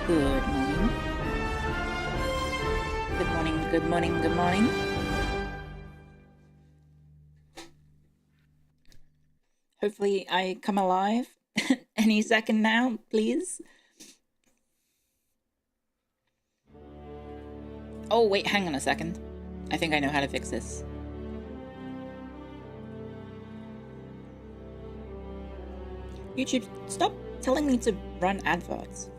Good morning. Good morning, good morning, good morning. Hopefully I come alive any second now, please. Oh, wait, hang on a second. I think I know how to fix this. YouTube, stop telling me to run adverts.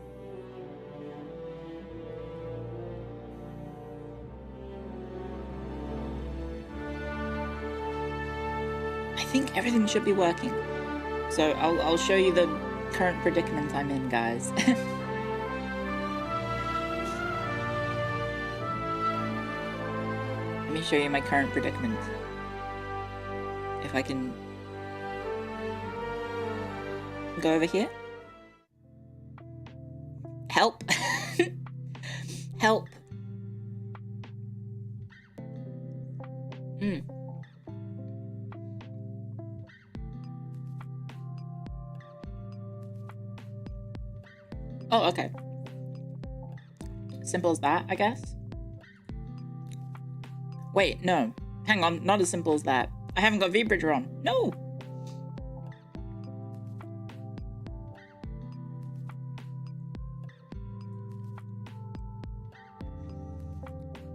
I think everything should be working. So I'll show you the current predicament I'm in, guys. Let me show you my current predicament. If I can go over here. Help. Help. Oh, okay. Simple as that, I guess. Wait, no. Hang on, not as simple as that. I haven't got V-Bridger on. No!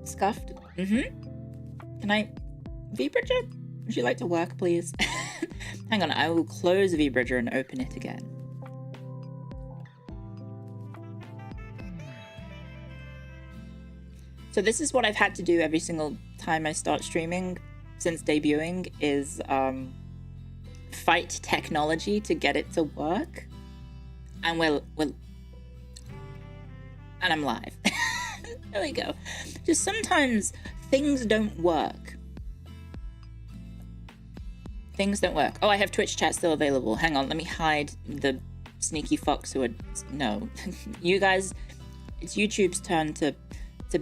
Scuffed? Can I... V-Bridger? Would you like to work, please? Hang on, I will close V-Bridger and open it again. So this is what I've had to do every single time I start streaming since debuting, is fight technology to get it to work. And and I'm live. There we go. Just sometimes things don't work. Things don't work. Oh, I have Twitch chat still available. Hang on, let me hide the sneaky fucks who are... No. You guys, it's YouTube's turn to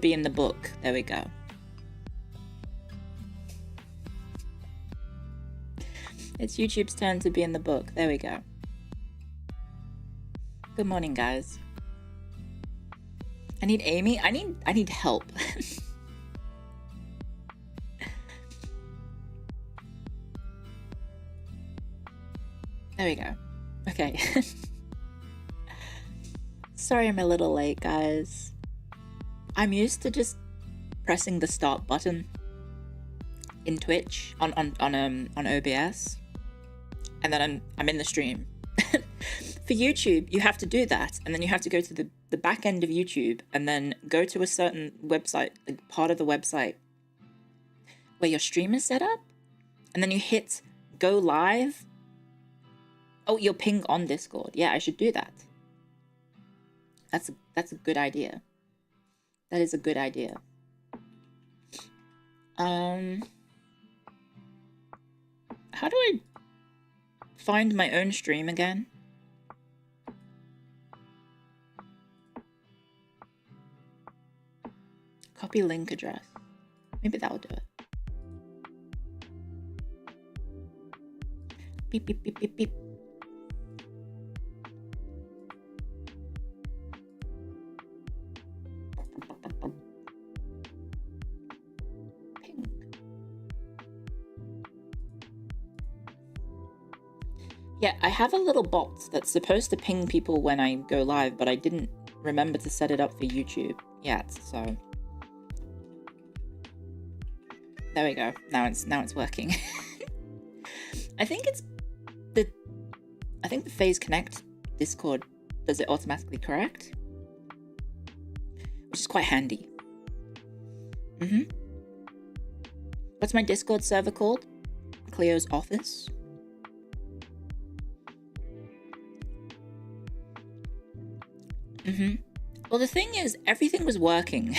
be in the book. There we go. It's YouTube's turn to be in the book. There we go. Good morning, guys. I need Amy. I need help. There we go. Okay. Sorry I'm a little late, guys. I'm used to just pressing the start button in Twitch on OBS, and then I'm in the stream. For YouTube, you have to do that, and then you have to go to the back end of YouTube, and then go to a certain website, like part of the website where your stream is set up, and then you hit go live. Oh, you'll ping on Discord. Yeah, I should do that. That's a good idea. That is a good idea. How do I find my own stream again? Copy link address. Maybe that'll do it. Beep, beep, beep, beep, beep. Yeah, I have a little bot that's supposed to ping people when I go live, but I didn't remember to set it up for YouTube yet, so... There we go. Now it's working. I think the Phase Connect Discord does it automatically correct, which is quite handy. What's my Discord server called? Clio's office. Well, the thing is, everything was working.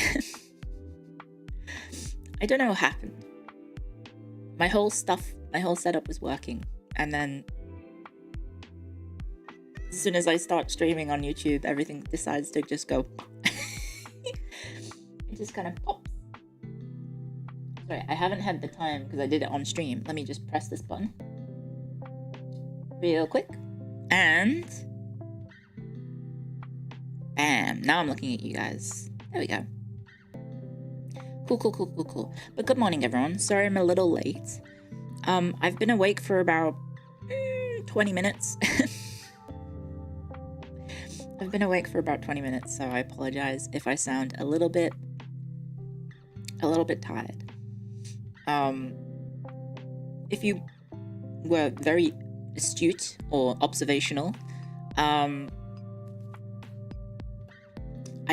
I don't know what happened. My whole setup was working, and then as soon as I start streaming on YouTube, everything decides to just go. It just kind of pops. Sorry, I haven't had the time because I did it on stream. Let me just press this button real quick, and Bam. Now I'm looking at you guys. There we go. Cool. But good morning, everyone. Sorry I'm a little late. I've been awake for about 20 minutes. I've been awake for about 20 minutes, so I apologize if I sound a little bit tired. If you were very astute or observational, I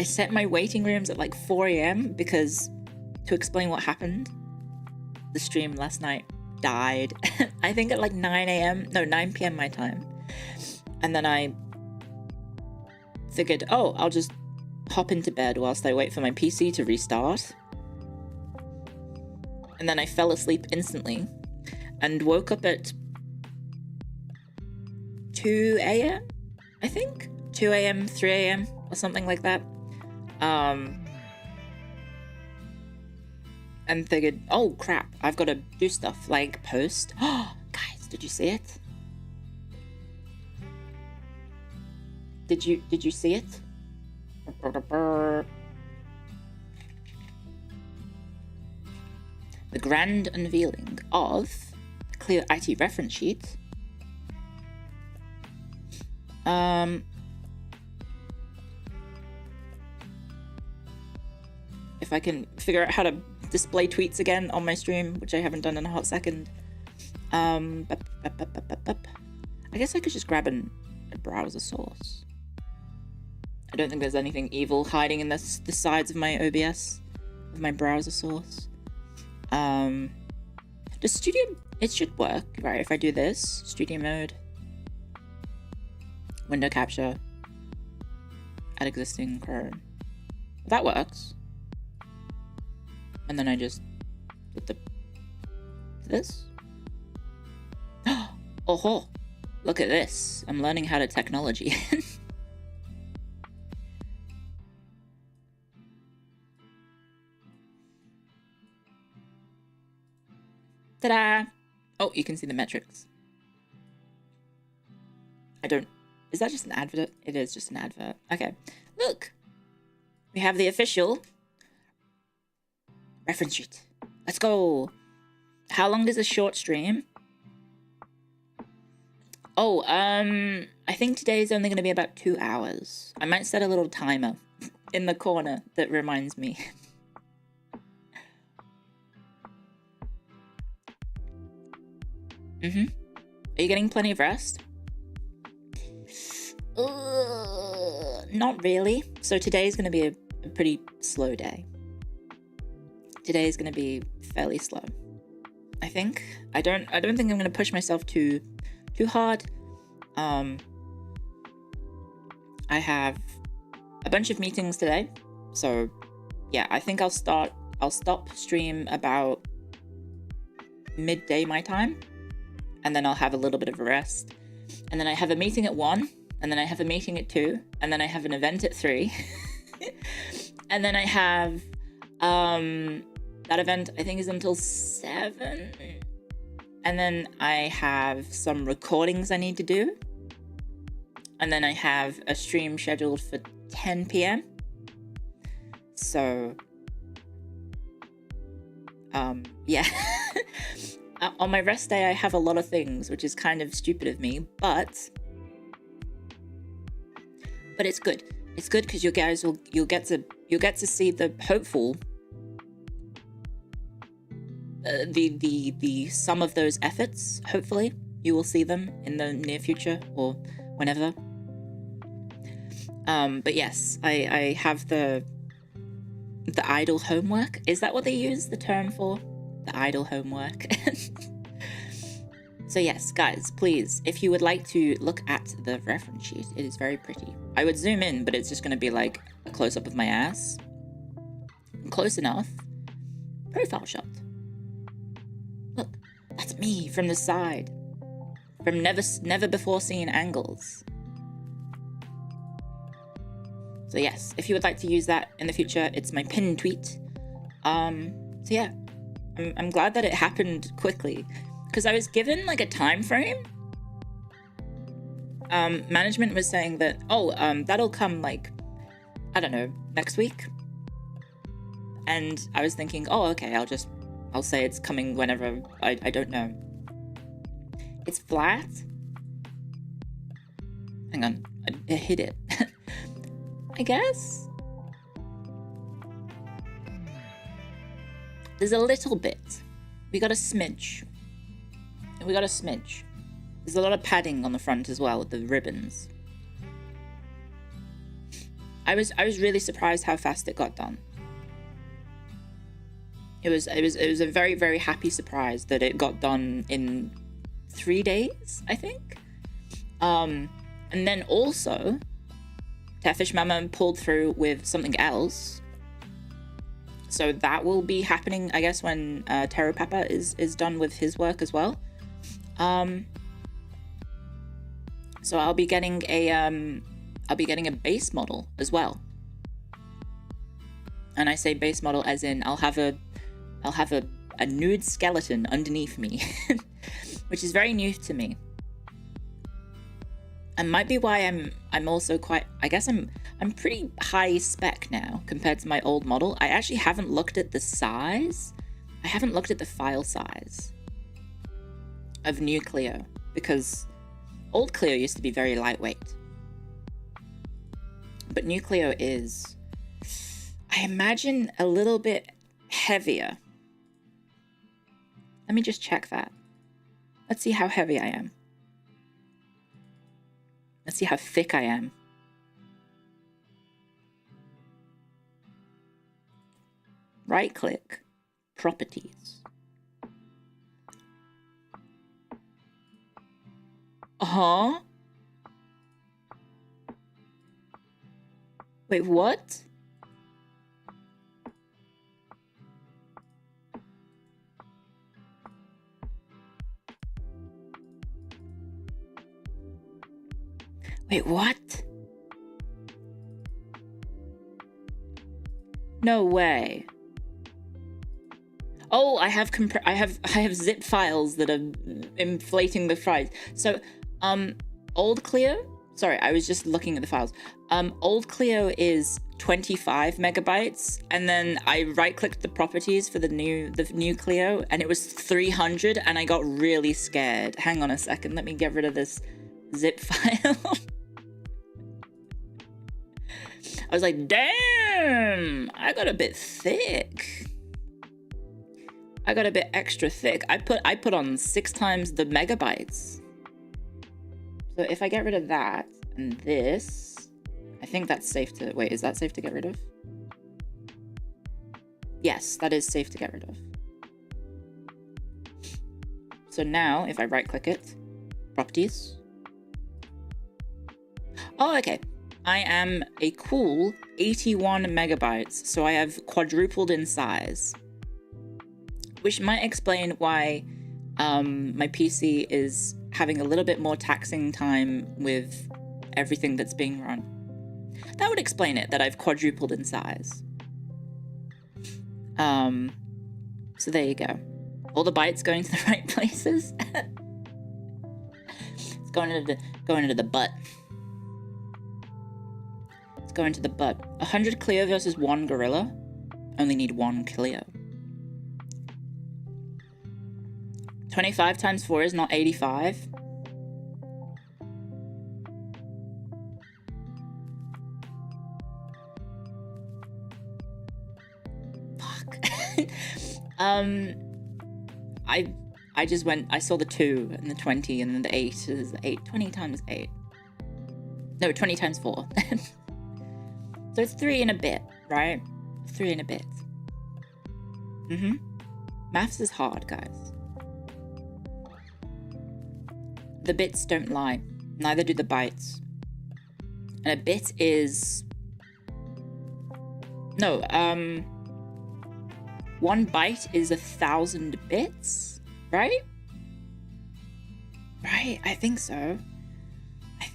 set my waiting rooms at like 4 a.m. because, to explain what happened, the stream last night died. I think at like 9 p.m. my time. And then I figured, oh, I'll just hop into bed whilst I wait for my PC to restart. And then I fell asleep instantly and woke up at 2 a.m. I think 2 a.m., 3 a.m. or something like that. And figured, oh crap, I've got to do stuff like post. Oh, guys, did you see it? Did you see it? The grand unveiling of the Clio IT reference sheet. If I can figure out how to display tweets again on my stream, which I haven't done in a hot second. I guess I could just grab a browser source. I don't think there's anything evil hiding in the sides of my OBS, of my browser source. The studio, it should work, right? If I do this, studio mode, window capture, add existing Chrome. That works. And then I just put this. Oh, look at this. I'm learning how to technology. Ta-da! Oh, you can see the metrics. Is that just an advert? It is just an advert. Okay. Look! We have the official reference sheet. Let's go! How long is a short stream? Oh, I think today is only going to be about 2 hours. I might set a little timer in the corner that reminds me. Are you getting plenty of rest? Not really. So today is going to be a pretty slow day. Today is going to be fairly slow, I think. I don't think I'm going to push myself too hard. I have a bunch of meetings today, so yeah, I think I'll stop stream about midday my time, and then I'll have a little bit of a rest, and then I have a meeting at 1, and then I have a meeting at 2, and then I have an event at 3, and then I have that event I think is until 7, and then I have some recordings I need to do, and then I have a stream scheduled for 10 p.m. So yeah. On my rest day I have a lot of things, which is kind of stupid of me, but it's good. It's good because you guys you'll get to see the hopeful the sum of those efforts. Hopefully you will see them in the near future or whenever. But yes, I have the idle homework. Is that what they use the term for? The idle homework. So yes, guys, please, if you would like to look at the reference sheet, it is very pretty. I would zoom in, but it's just going to be like a close-up of my ass. Close enough. Profile shot. Look, that's me from the side. From never before seen angles. So yes, if you would like to use that in the future, it's my pinned tweet. So yeah, I'm glad that it happened quickly, because I was given like a time frame. Management was saying that, that'll come like I don't know, next week. And I was thinking, oh, okay, I'll say it's coming whenever, I don't know. It's flat. Hang on, I hit it. I guess. There's a little bit. We got a smidge. There's a lot of padding on the front as well with the ribbons. I was really surprised how fast it got done. It was a very, very happy surprise that it got done in 3 days, I think. And then also, Tafish Mama pulled through with something else. So that will be happening, I guess, when Taro Papa is done with his work as well. So I'll be getting a base model as well. And I say base model as in I'll have a nude skeleton underneath me, which is very new to me. And might be why I'm also quite, I guess I'm pretty high spec now compared to my old model. I actually haven't looked at the size. I haven't looked at the file size of new Clio, because old Clio used to be very lightweight. But new Clio is, I imagine, a little bit heavier. Let me just check that. Let's see how heavy I am. Let's see how thick I am. Right click, properties. Uh-huh. Wait, what? Wait, what? No way. Oh, I have zip files that are inflating the fries. So, old Clio. Sorry, I was just looking at the files. Old Clio is 25 megabytes, and then I right-clicked the properties for the new Clio, and it was 300, and I got really scared. Hang on a second, let me get rid of this zip file. I was like, damn, I got a bit thick. I got a bit extra thick. I put on 6 times the megabytes. So if I get rid of that and this, I think that's safe to, wait, is that safe to get rid of? Yes, that is safe to get rid of. So now if I right click it, properties. Oh, okay. I am a cool 81 megabytes, so I have quadrupled in size. Which might explain why my PC is having a little bit more taxing time with everything that's being run. That would explain it, that I've quadrupled in size. So there you go. All the bytes going to the right places. It's going into the butt. It's going to the butt. 100 Clio versus 1 Gorilla. Only need 1 Clio. 25 times 4 is not 85. Fuck. I just went, I saw the 2 and the 20 and then the 8 is 8. 20 times 8. No, 20 times 4. So it's 3 and a bit, right? 3 and a bit. Maths is hard, guys. The bits don't lie. Neither do the bytes. And a bit is... No, 1 byte is 1,000 bits, right? Right, I think so.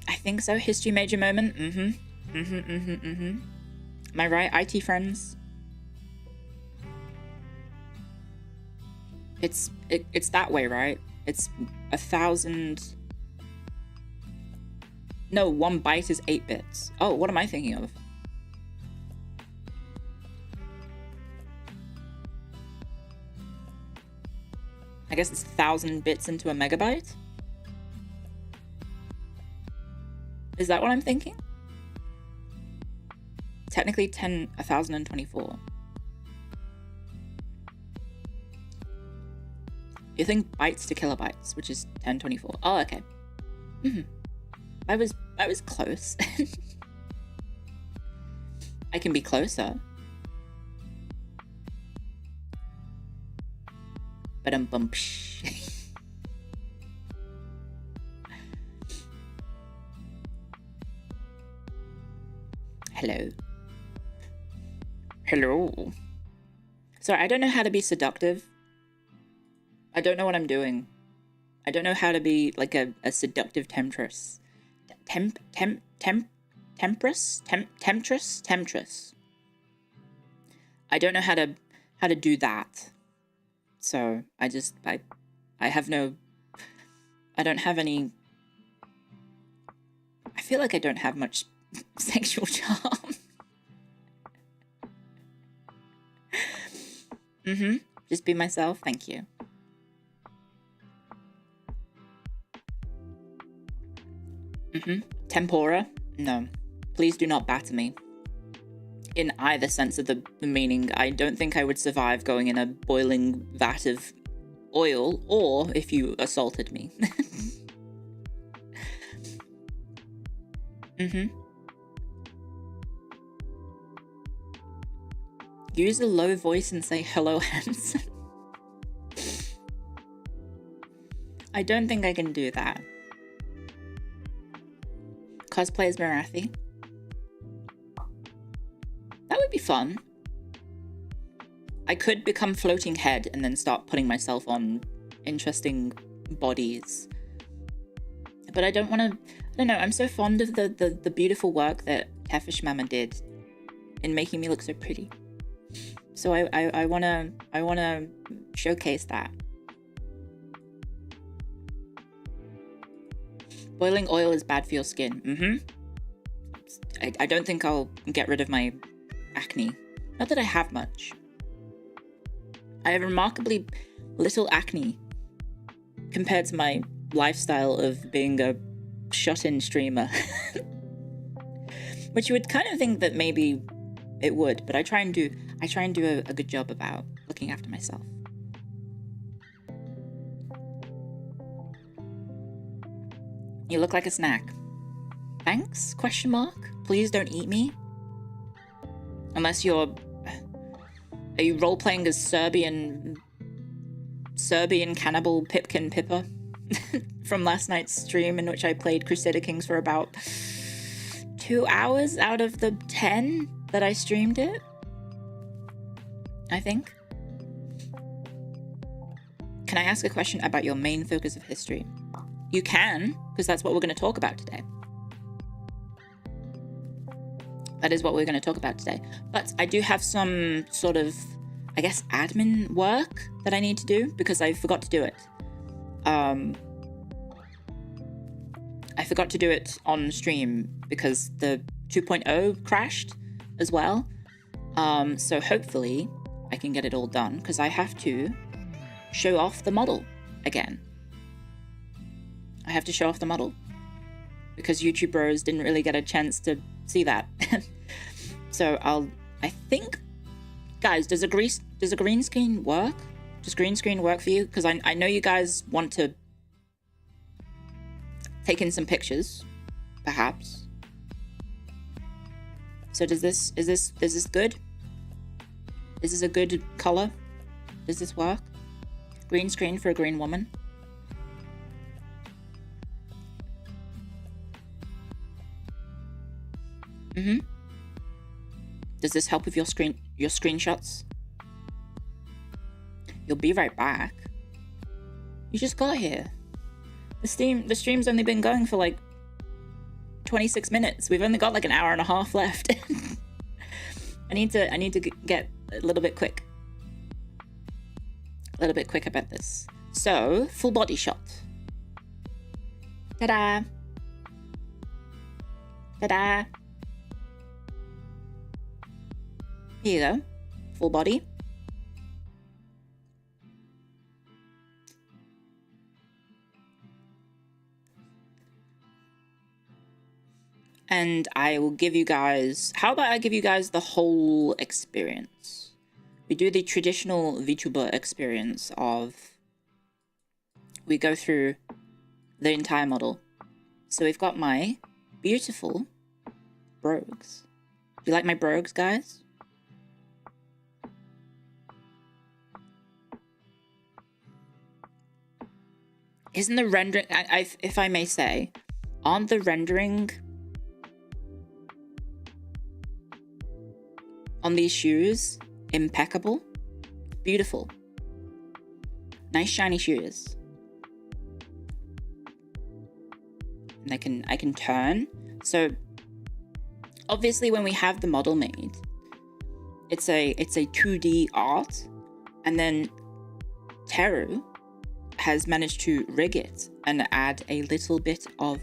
I think so. History major moment. Am I right, IT friends? It's that way, right? It's 1,000. No, 1 byte is 8 bits. Oh, what am I thinking of? I guess it's 1,000 bits into a megabyte? Is that what I'm thinking? Technically 1,024. You think bytes to kilobytes, which is 1024. Oh, okay. I was close. I can be closer. But Hello. Hello. Sorry, I don't know how to be seductive. I don't know what I'm doing. I don't know how to be like a seductive temptress. Temptress. I don't know how to do that. So I have no. I don't have any. I feel like I don't have much sexual charm. Just be myself. Thank you. Tempura? No. Please do not batter me. In either sense of the meaning, I don't think I would survive going in a boiling vat of oil, or if you assaulted me. Use a low voice and say, hello, handsome. I don't think I can do that. Cosplay as Marathi. That would be fun. I could become floating head and then start putting myself on interesting bodies. But I don't want to... I don't know, I'm so fond of the beautiful work that Tefish Mama did in making me look so pretty. So I wanna showcase that. Boiling oil is bad for your skin. I don't think I'll get rid of my acne. Not that I have much. I have remarkably little acne compared to my lifestyle of being a shut-in streamer. Which you would kind of think that maybe it would, but I try and do a good job about looking after myself. You look like a snack. Thanks? Question mark? Please don't eat me. Unless you're... Are you role-playing as Serbian cannibal Pipkin Pippa? From last night's stream in which I played Crusader Kings for about 2 hours out of the 10 that I streamed it? I think. Can I ask a question about your main focus of history? You can, because that's what we're going to talk about today. That is what we're going to talk about today. But I do have some sort of, I guess, admin work that I need to do because I forgot to do it. I forgot to do it on stream because the 2.0 crashed as well. So hopefully I can get it all done because I have to show off the model again. I have to show off the model because YouTube bros didn't really get a chance to see that. So I think, guys, does a green screen work? Does green screen work for you? Because I know you guys want to take in some pictures, perhaps. So is this good? Is this a good color? Does this work? Green screen for a green woman. Does this help with your screenshots? You'll be right back. You just got here. The stream's only been going for like 26 minutes. We've only got like an hour and a half left. I need to get a little bit quick. A little bit quick about this. So, full body shot. Ta-da! Ta-da! Here you go. Full body. and I will give you guys, how about I give you guys the whole experience? We do the traditional VTuber experience of, we go through the entire model. So we've got my beautiful brogues. Do you like my brogues, guys? Isn't the rendering, if I may say, aren't the rendering on these shoes impeccable? Beautiful. Nice shiny shoes. And I can turn. So obviously when we have the model made, it's a 2D art, and then Teru has managed to rig it and add a little bit of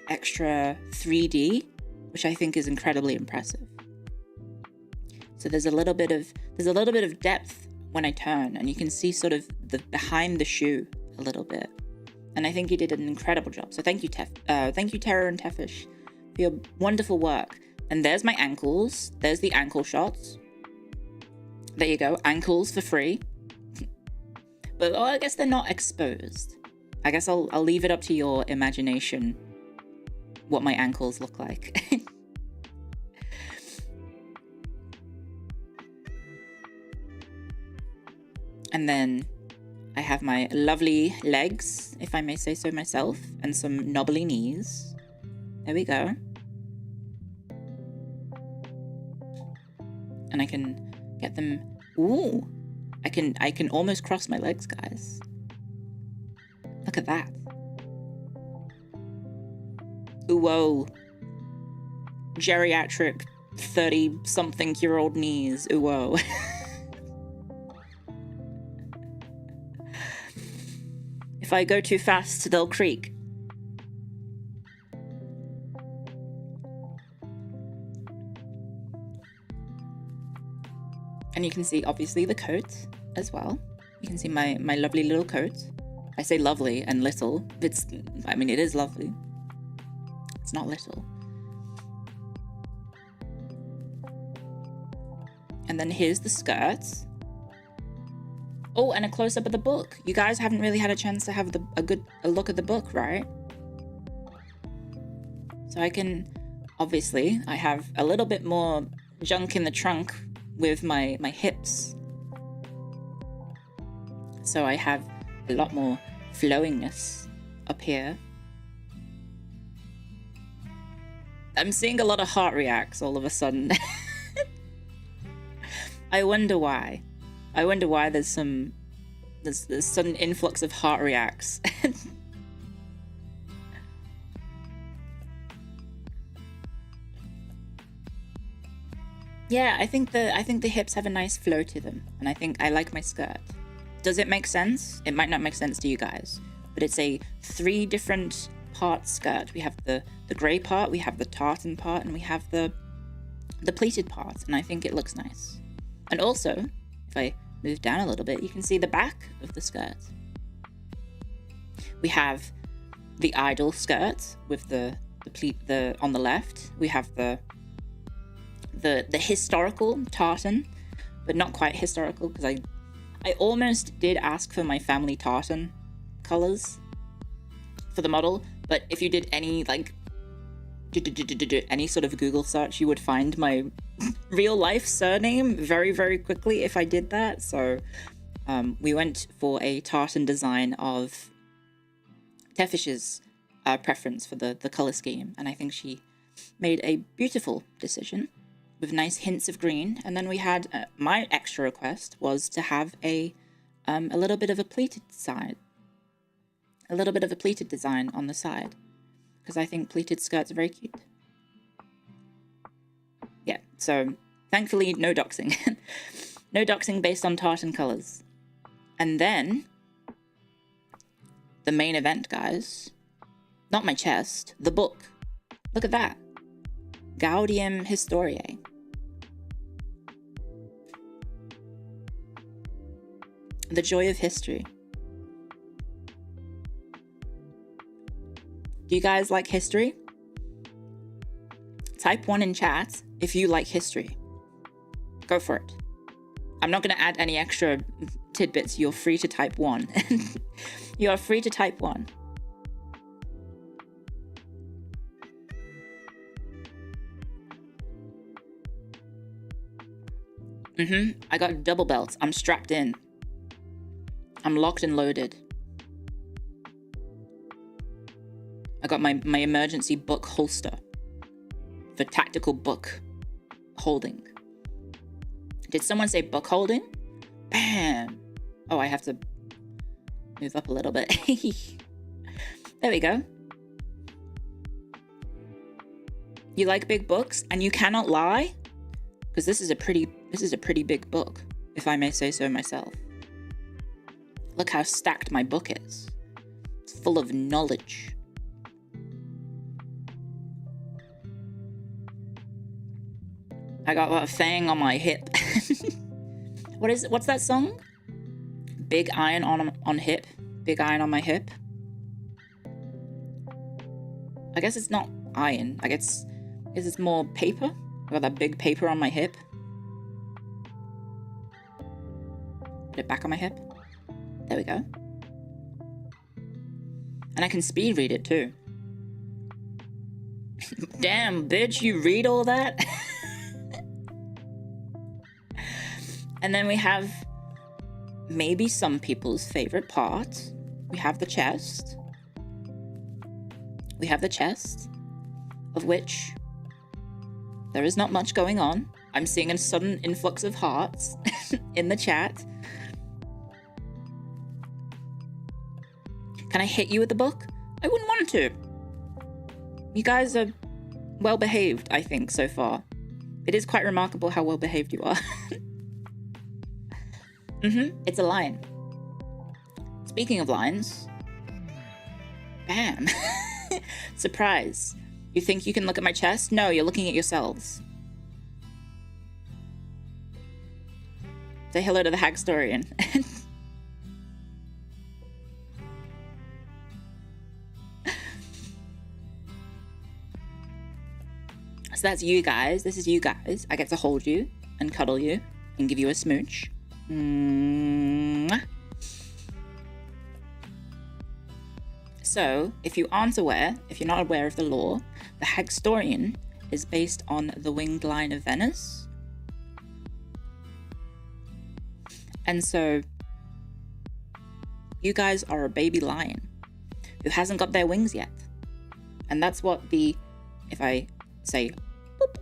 extra 3D, which I think is incredibly impressive. So there's a little bit of depth when I turn, and you can see sort of the behind the shoe a little bit. And I think you did an incredible job. So thank you, thank you, Terror and Tefish, for your wonderful work. And there's my ankles. There's the ankle shots. There you go, ankles for free. But I guess they're not exposed. I guess I'll leave it up to your imagination what my ankles look like. And then I have my lovely legs, if I may say so myself, and some knobbly knees. There we go. And I can get them. Ooh, I can almost cross my legs, guys. Look at that. Ooh, whoa. Geriatric 30-something-year-old knees. Ooh, whoa. If I go too fast, they'll creak. And you can see, obviously, the coat as well. You can see my lovely little coat. I say lovely and little. I mean, it is lovely. It's not little. And then here's the skirt. Oh, and a close-up of the book. You guys haven't really had a chance to have a look at the book, right? So obviously, I have a little bit more junk in the trunk with my hips. So I have a lot more flowingness up here. I'm seeing a lot of heart reacts all of a sudden. I wonder why. I wonder why there's sudden influx of heart reacts. Yeah, I think the hips have a nice flow to them, and I like my skirt. Does it make sense? It might not make sense to you guys, but it's a 3 different part skirt. We have the grey part, we have the tartan part, and we have the pleated part, and I think it looks nice. And also, if I move down a little bit, you can see the back of the skirt. We have the idol skirt with the pleat on the left. We have the historical tartan, but not quite historical, because I almost did ask for my family tartan colors for the model, but if you did any any sort of Google search, you would find my real life surname very, very quickly if I did that. So we went for a tartan design of Tefish's preference for the color scheme, and I think she made a beautiful decision with nice hints of green. And then we had my extra request was to have a little bit of a pleated side, a little bit of a pleated design on the side, because I think pleated skirts are very cute. Yeah, so thankfully no doxing. No doxing based on tartan colors. And then the main event, guys. Not my chest, the book. Look at that. Gaudium Historiae. The joy of history. Do you guys like history? Type 1 in chat if you like history. Go for it. I'm not going to add any extra tidbits. You're free to type 1. You are free to type 1. I got double belts. I'm strapped in. I'm locked and loaded. I got my emergency book holster for tactical book holding. Did someone say book holding? Bam! Oh, I have to move up a little bit. There we go. You like big books and you cannot lie? Because this is a pretty big book, if I may say so myself. Look how stacked my book is. It's full of knowledge. I got a thing on my hip. What's that song? Big iron on hip. Big iron on my hip. I guess it's not iron. I guess it's more paper. I got that big paper on my hip. Put it back on my hip. There we go. And I can speed read it too. Damn, bitch, you read all that? And then we have maybe some people's favorite part. We have the chest. We have the chest, of which there is not much going on. I'm seeing a sudden influx of hearts in the chat. Can I hit you with the book? I wouldn't want to. You guys are well behaved, I think, so far. It is quite remarkable how well behaved you are. It's a lion. Speaking of lions. Bam. Surprise. You think you can look at my chest? No, you're looking at yourselves. Say hello to the Hagstorian. So that's you guys. This is you guys. I get to hold you and cuddle you and give you a smooch. Mwah. So, if you aren't aware, if you're not aware of the lore, the Hagstorian is based on the winged lion of Venice. And so, you guys are a baby lion who hasn't got their wings yet. And that's what if I say, boop,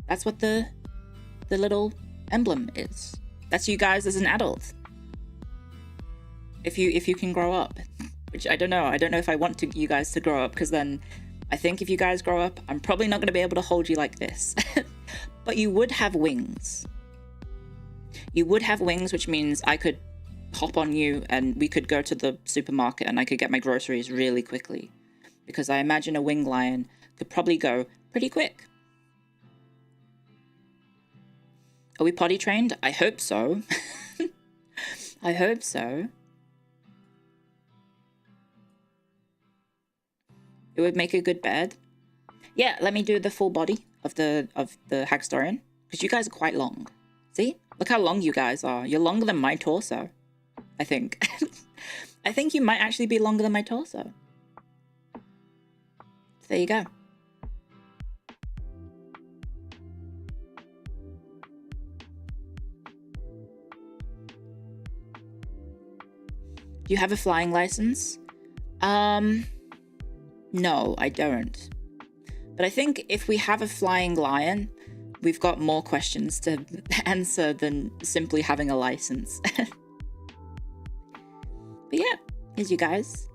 that's what the little emblem is. That's you guys as an adult. If you can grow up. Which I don't know. I don't know if I want you guys to grow up, because then I think if you guys grow up, I'm probably not going to be able to hold you like this. But you would have wings. You would have wings, which means I could hop on you and we could go to the supermarket and I could get my groceries really quickly. Because I imagine a winged lion could probably go pretty quick. Are we potty trained? I hope so. I hope so. It would make a good bed. Yeah, let me do the full body of the Hagstorian, because you guys are quite long. See? Look how long you guys are. You're longer than my torso, I think. I think you might actually be longer than my torso. So there you go. Do you have a flying license? No, I don't. But I think if we have a flying lion, we've got more questions to answer than simply having a license. But yeah, here's you guys.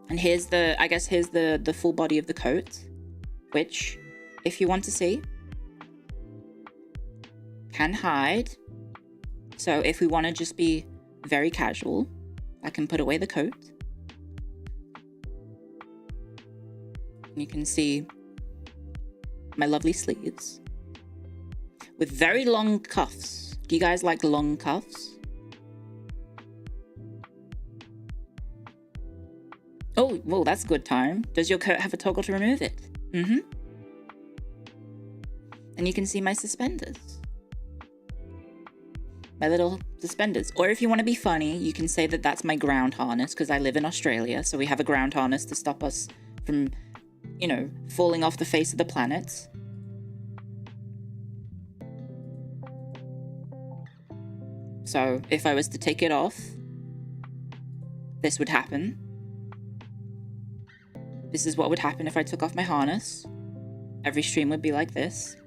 And here's the full body of the coat, which, if you want to see, can hide. So if we want to just be very casual, I can put away the coat. You can see my lovely sleeves with very long cuffs. Do you guys like long cuffs? Oh, well, that's a good time. Does your coat have a toggle to remove it? And you can see my suspenders. My little suspenders. Or if you want to be funny, you can say that that's my ground harness, because I live in Australia, so we have a ground harness to stop us from, you know, falling off the face of the planet. So if I was to take it off, this would happen. This is what would happen if I took off my harness. Every stream would be like this.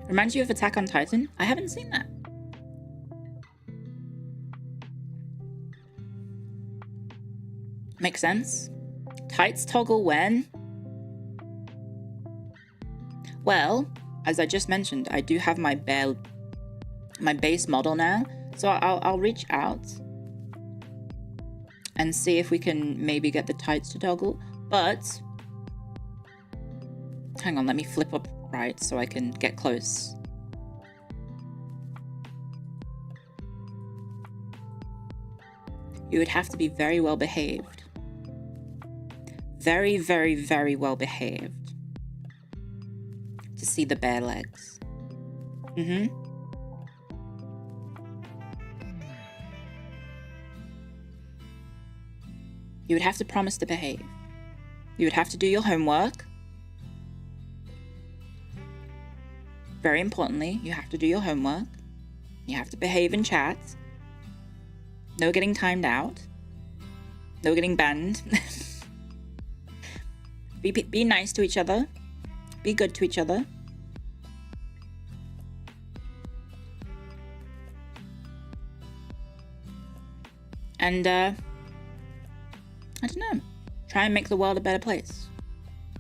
Reminds you of Attack on Titan? I haven't seen that. Makes sense. Tights toggle when? Well, as I just mentioned, I do have my base model now, so I'll reach out and see if we can maybe get the tights to toggle. But hang on, let me flip up right so I can get close. You would have to be very well behaved. Very, very, very well behaved to see the bare legs. You would have to promise to behave. You would have to do your homework. Very importantly, you have to do your homework. You have to behave in chat. No getting timed out. No getting banned. Be nice to each other. Be good to each other. And, I don't know. Try and make the world a better place.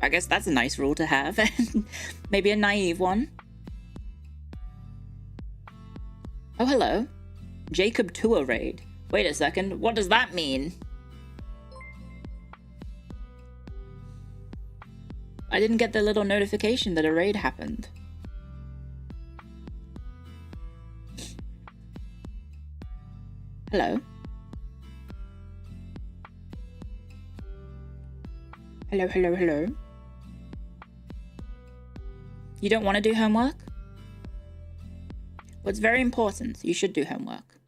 I guess that's a nice rule to have. Maybe a naive one. Oh, hello. Jacob Tour raid. Wait a second. What does that mean? I didn't get the little notification that a raid happened. Hello? Hello, hello, hello. You don't want to do homework? Well, it's very important. You should do homework.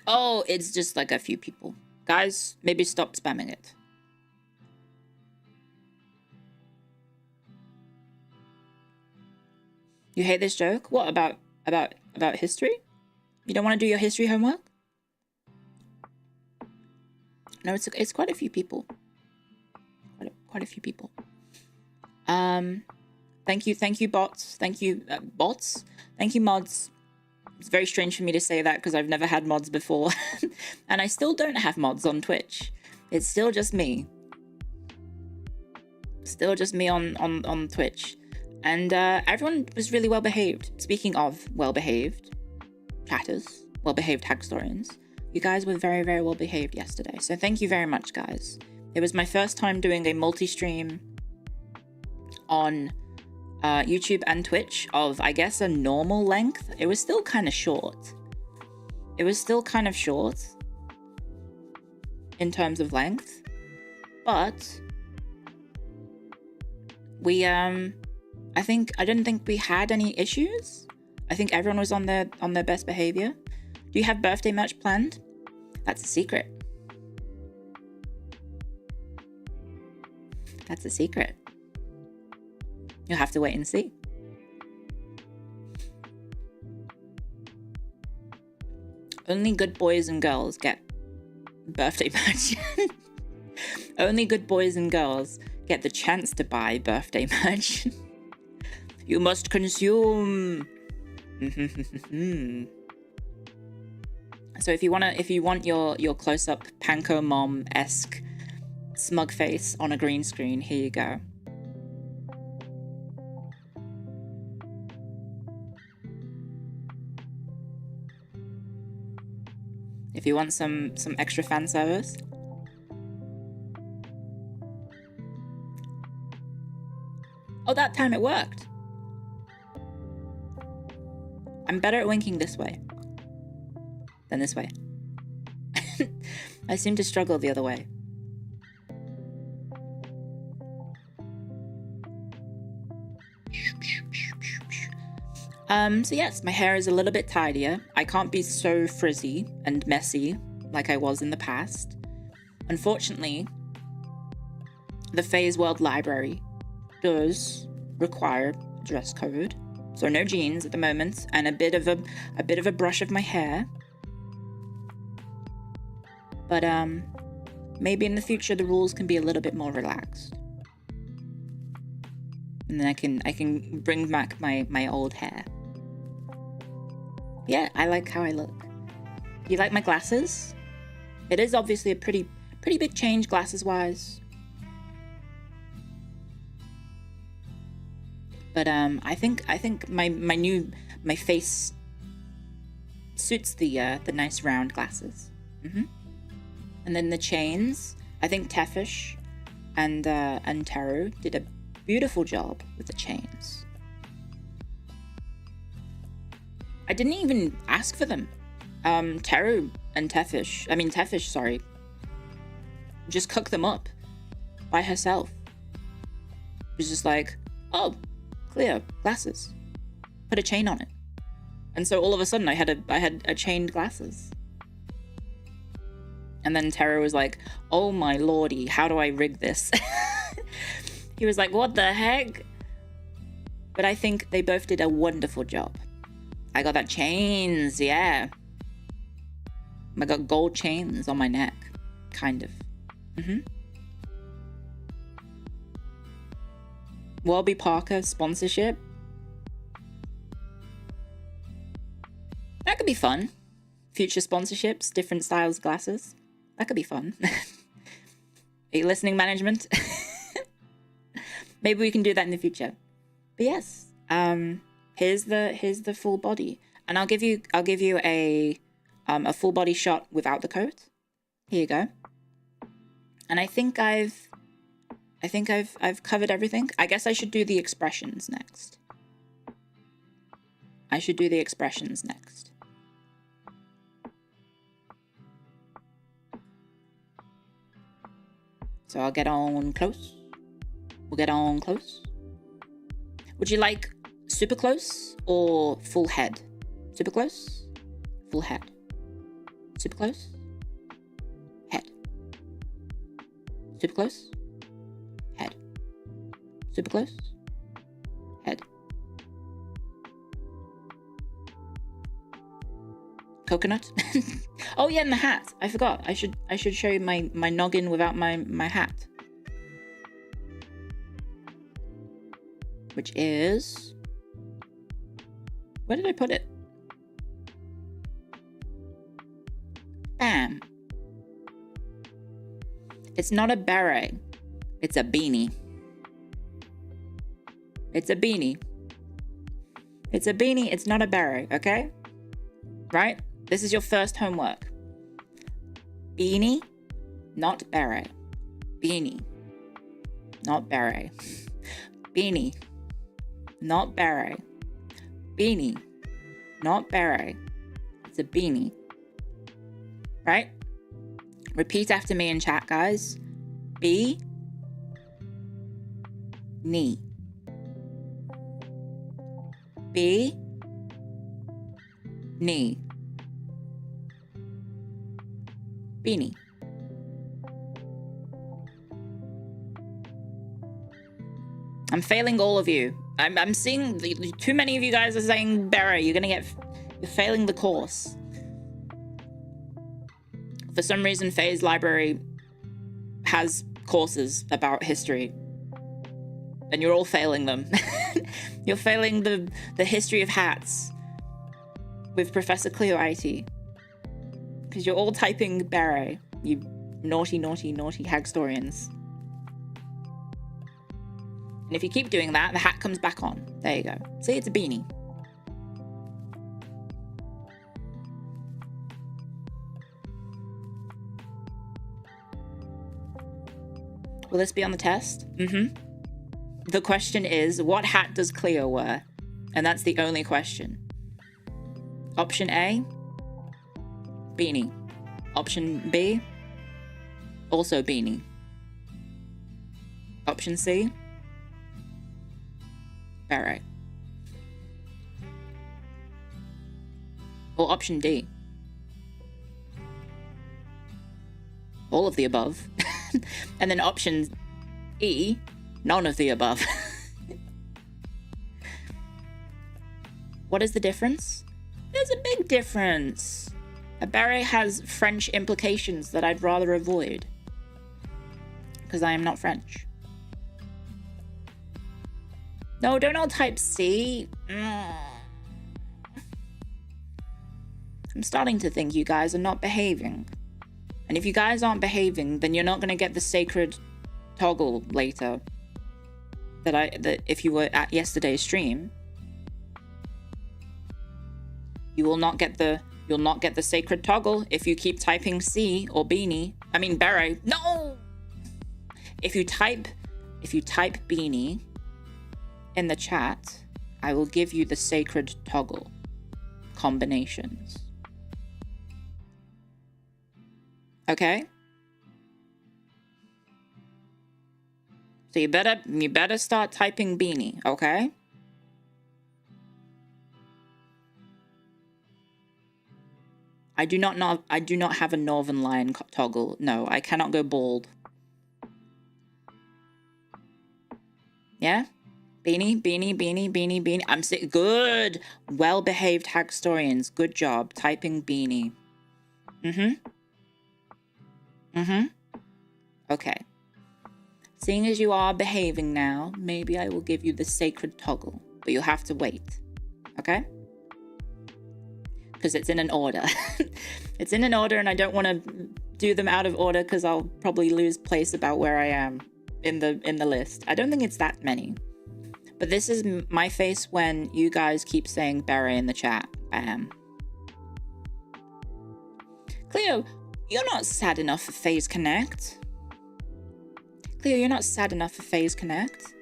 Oh, it's just like a few people. Guys, maybe stop spamming it. You hate this joke? What, about history? You don't want to do your history homework? No, it's quite a few people. Quite a few people. Thank you bots. Thank you bots. Thank you mods. It's very strange for me to say that because I've never had mods before. And I still don't have mods on Twitch. It's still just me. Still just me on Twitch. And everyone was really well behaved. Speaking of well behaved chatters, well behaved Hagstorians, you guys were very, very well behaved yesterday. So thank you very much, guys. It was my first time doing a multi-stream on YouTube and Twitch of, I guess, a normal length. It was still kind of short. It was still kind of short in terms of length, but we I didn't think we had any issues. I think everyone was on their best behavior. Do you have birthday merch planned? That's a secret. That's a secret. You'll have to wait and see. Only good boys and girls get birthday merch. Only good boys and girls get the chance to buy birthday merch. You must consume. So if you want your close-up Panko Mom-esque smug face on a green screen, here you go. If you want some extra fan service. Oh, that time it worked. I'm better at winking this way than this way. I seem to struggle the other way. So yes, my hair is a little bit tidier. I can't be so frizzy and messy like I was in the past. Unfortunately, the FaZe World Library does require dress code. So no jeans at the moment, and a bit of a brush of my hair. But maybe in the future the rules can be a little bit more relaxed. And then I can bring back my old hair. Yeah, I like how I look. You like my glasses? It is obviously a pretty big change glasses wise. But I think my face suits the nice round glasses. And then the chains, I think Tefish and Taro did a beautiful job with the chains. I didn't even ask for them. Taro and Tefish, sorry, just cooked them up by herself. It was just like, oh, Clio, glasses. Put a chain on it. And so all of a sudden I had a chained glasses. And then Taro was like, oh my lordy, how do I rig this? He was like, what the heck? But I think they both did a wonderful job. I got that chains, yeah. I got gold chains on my neck, kind of. Warby Parker sponsorship. That could be fun. Future sponsorships, different styles of glasses. That could be fun. Are you listening, management? Maybe we can do that in the future. But yes, here's the full body, and I'll give you a full body shot without the coat. Here you go. And I think I've covered everything. I guess I should do the expressions next. So I'll get on close. We'll get on close. Would you like super close or full head? Super close, full head. Super close, head. Super close, head. Super close, head. Coconut. Oh yeah, and the hat. I forgot. I should show you my noggin without my hat. Which is, where did I put it? Bam. It's not a beret. It's a beanie. It's a beanie. It's a beanie. It's not a beret, okay? Right? This is your first homework. Beanie, not beret. Beanie, not beret. Beanie, not beret. Beanie, not beret. It's a beanie. Right? Repeat after me in chat, guys. B, knee. B, knee. Beanie. I'm failing all of you. I'm seeing too many of you guys are saying beret. You're failing the course. For some reason, FaZe Library has courses about history, and you're all failing them. You're failing the history of hats with Professor Clio IT. Because you're all typing beret, you naughty Hagstorians. And if you keep doing that, the hat comes back on. There you go. See, it's a beanie. Will this be on the test? The question is, what hat does Clio wear? And that's the only question. Option A, beanie. Option B, also beanie. Option C, beret. Or option D. All of the above. And then option E, none of the above. What is the difference? There's a big difference. A beret has French implications that I'd rather avoid. Because I am not French. No, don't all type C. I'm starting to think you guys are not behaving. And if you guys aren't behaving, then you're not going to get the sacred toggle later. That if you were at yesterday's stream, you'll not get the sacred toggle if you keep typing C or beanie. I mean beret. No. If you type beanie in the chat, I will give you the sacred toggle combinations. Okay? So you better start typing beanie, okay? I do not have a Northern Lion toggle. No, I cannot go bald. Yeah? Beanie, beanie, beanie, beanie, beanie. I'm sick. Good. Well-behaved Hagstorians. Good job. Typing beanie. Okay. Seeing as you are behaving now, maybe I will give you the sacred toggle. But you'll have to wait. Okay? Because it's in an order. It's in an order and I don't want to do them out of order because I'll probably lose place about where I am in the list. I don't think it's that many. But this is my face when you guys keep saying beret in the chat. Bam. Clio, you're not sad enough for Phase Connect. Clio, you're not sad enough for Phase Connect.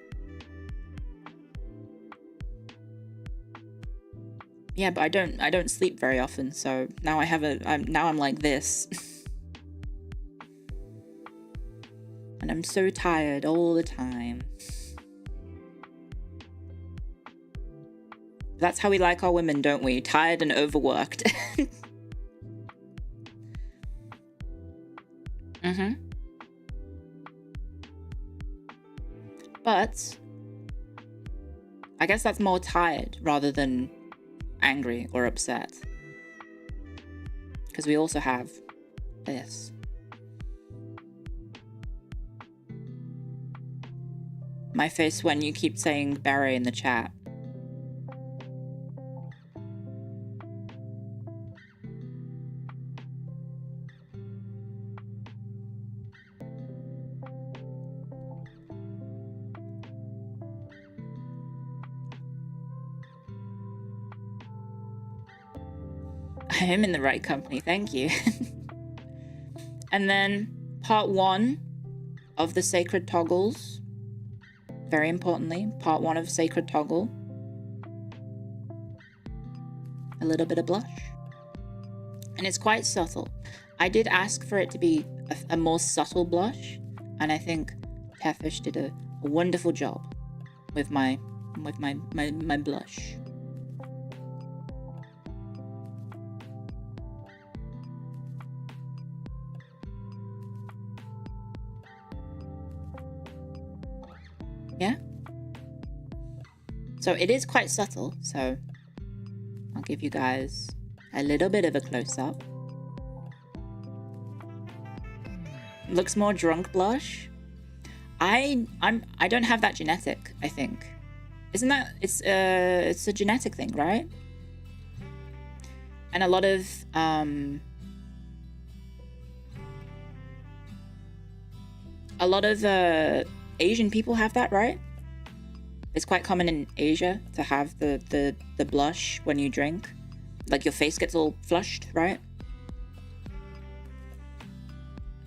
Yeah, but I don't sleep very often, so now I'm like this. And I'm so tired all the time. That's how we like our women, don't we? Tired and overworked. But I guess that's more tired rather than angry or upset. Because we also have this. My face when you keep saying beret in the chat. I am in the right company, thank you. And then part 1 of the sacred toggles. Very importantly, part 1 of sacred toggle. A little bit of blush. And it's quite subtle. I did ask for it to be a more subtle blush, and I think Tefish did a wonderful job with my blush. Yeah? So it is quite subtle, so I'll give you guys a little bit of a close-up. Looks more drunk blush. I don't have that genetic, I think. Isn't that it's a genetic thing, right? And a lot of Asian people have that, right? It's quite common in Asia to have the blush when you drink. Like your face gets all flushed, right?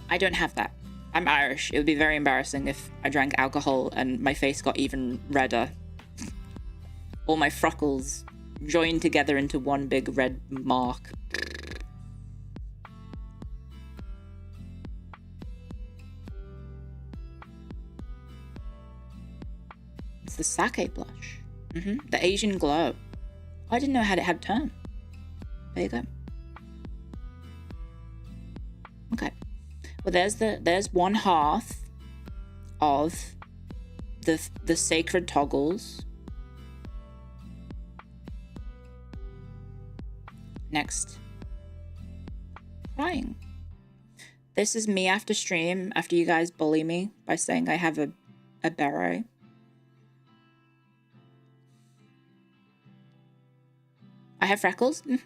I don't have that. I'm Irish. It would be very embarrassing if I drank alcohol and my face got even redder. All my freckles joined together into one big red mark. It's the sake blush. The Asian glow. I didn't know how it had turn. There you go. Okay. Well, there's one half of the sacred toggles. Next. Crying. This is me after stream, after you guys bully me by saying I have a beret. I have freckles. Yeah.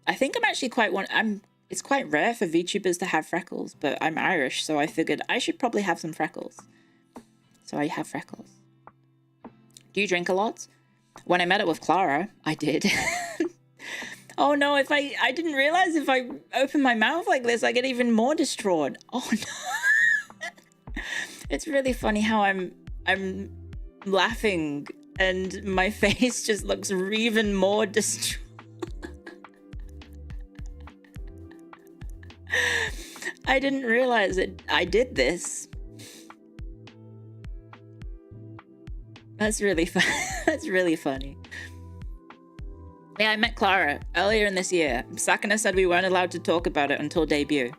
I think I'm actually quite it's quite rare for VTubers to have freckles, but I'm Irish, so I figured I should probably have some freckles. So I have freckles. Do you drink a lot? When I met up with Clara, I did. Oh no, if I didn't realize if I open my mouth like this, I get even more distraught. Oh no. It's really funny how I'm laughing and my face just looks even more distraught. I didn't realize that I did this. That's really fun. That's really funny. Yeah, I met Clara earlier in this year. Sakana said we weren't allowed to talk about it until debut.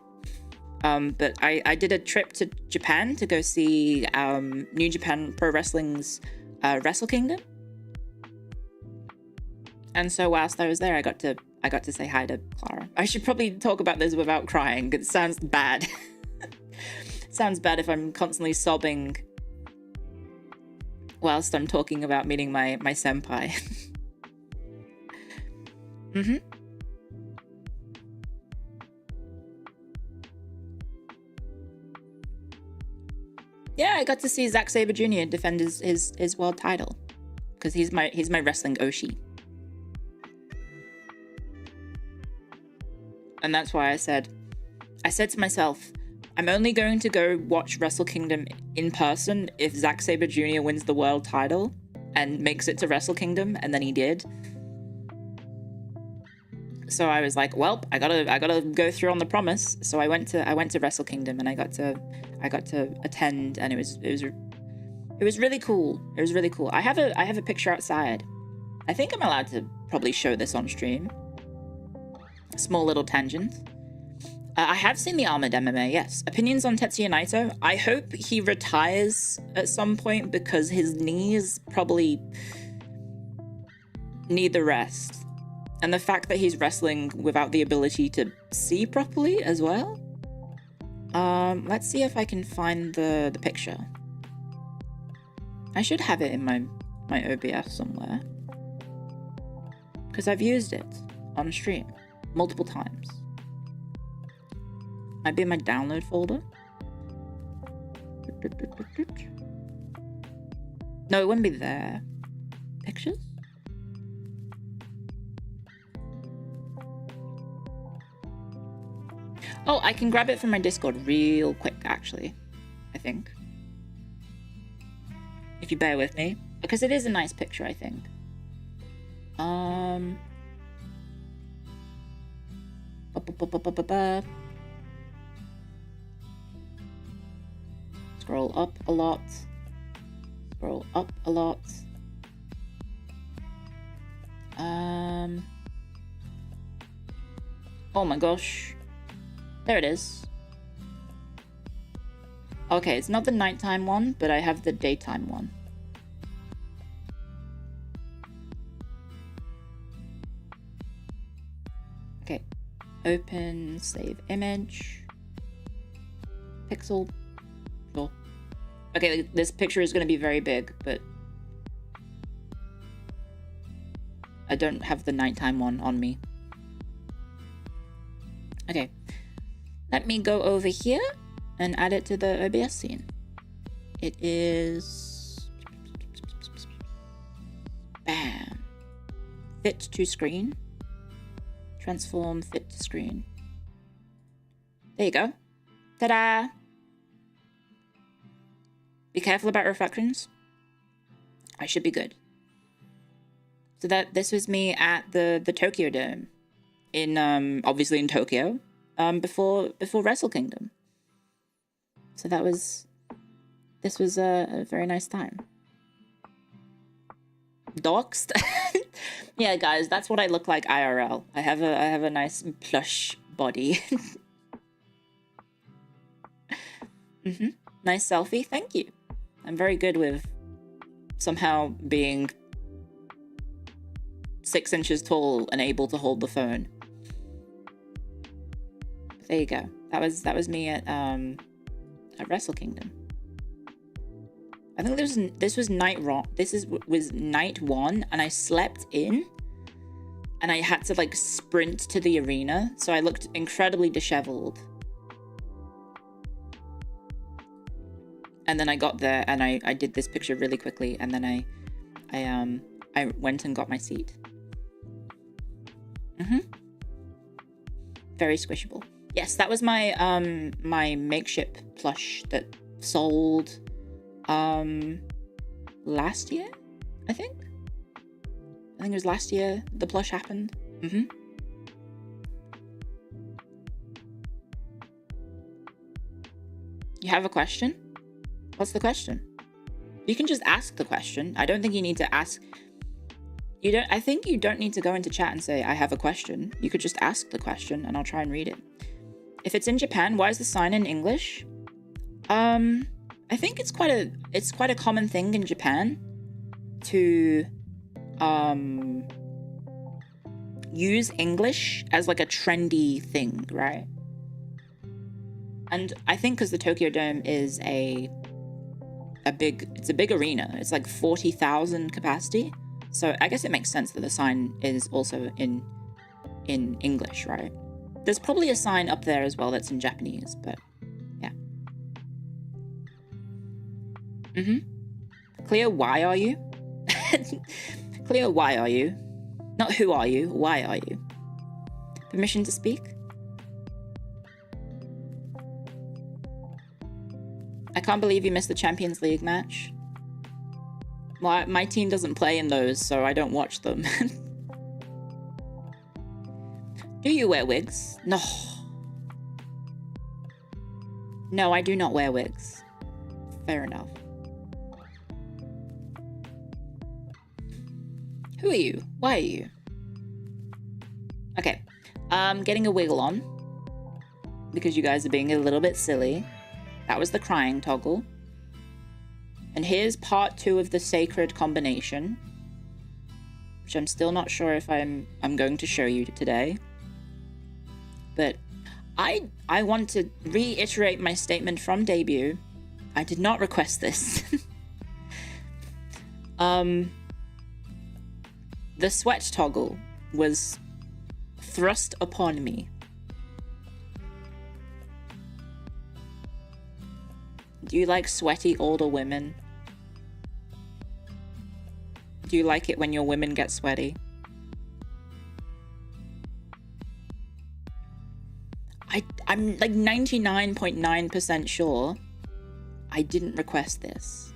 But I did a trip to Japan to go see New Japan Pro Wrestling's Wrestle Kingdom. And so whilst I was there, I got to say hi to Clara. I should probably talk about this without crying. It sounds bad. It sounds bad if I'm constantly sobbing whilst I'm talking about meeting my senpai. Yeah, I got to see Zack Sabre Jr. defend his world title because he's my wrestling Oshi. And that's why I said to myself, I'm only going to go watch Wrestle Kingdom in person if Zack Sabre Jr. wins the world title and makes it to Wrestle Kingdom, and then he did. So I was like, well, I gotta go through on the promise. So I went to Wrestle Kingdom and I got to attend, and it was really cool. It was really cool. I have a picture outside. I think I'm allowed to probably show this on stream. Small little tangent. I have seen the Armored MMA, yes. Opinions on Tetsuya Naito. I hope he retires at some point because his knees probably need the rest. And the fact that he's wrestling without the ability to see properly as well. Let's see if I can find the picture. I should have it in my OBS somewhere. Because I've used it on stream multiple times. Might be in my download folder. No, it wouldn't be there. Pictures? Oh, I can grab it from my Discord real quick, actually. I think. If you bear with me. Because it is a nice picture, I think. Scroll up a lot. Scroll up a lot. Oh my gosh. There it is. Okay, it's not the nighttime one, but I have the daytime one. Okay. Open, save image. Pixel. Sure. Okay, this picture is going to be very big, but I don't have the nighttime one on me. Okay. Let me go over here and add it to the OBS scene. It is... Bam. Fit to screen. Transform fit to screen. There you go. Ta-da! Be careful about reflections. I should be good. So this was me at the Tokyo Dome. In obviously in Tokyo. Before Wrestle Kingdom. So this was a very nice time. Doxed? Yeah, guys, that's what I look like IRL. I have a nice plush body. Nice selfie, thank you. I'm very good with somehow being 6 inches tall and able to hold the phone. There you go. That was me at Wrestle Kingdom. I think this was was night 1, and I slept in, and I had to like sprint to the arena, so I looked incredibly disheveled. And then I got there and I did this picture really quickly, and then I went and got my seat. Very squishable. Yes, that was my my makeshift plush that sold last year, I think it was last year the plush happened. You have a question? What's the question? You can just ask the question. I don't think you need to ask. I think you don't need to go into chat and say, I have a question. You could just ask the question and I'll try and read it. If it's in Japan, why is the sign in English? I think it's quite a common thing in Japan to use English as like a trendy thing, right? And I think because the Tokyo Dome is a big arena. It's like 40,000 capacity. So I guess it makes sense that the sign is also in English, right? There's probably a sign up there as well that's in Japanese, but yeah. Clio, why are you? Clio, why are you? Not who are you, why are you? Permission to speak? I can't believe you missed the Champions League match. Well, my team doesn't play in those, so I don't watch them. Do you wear wigs? No. No, I do not wear wigs. Fair enough. Who are you? Why are you? Okay. Getting a wiggle on. Because you guys are being a little bit silly. That was the crying toggle. And here's part 2 of the sacred combination, which I'm still not sure if I'm going to show you today. But I want to reiterate my statement from debut. I did not request this. The sweat toggle was thrust upon me. Do you like sweaty older women? Do you like it when your women get sweaty? I'm like 99.9% sure I didn't request this.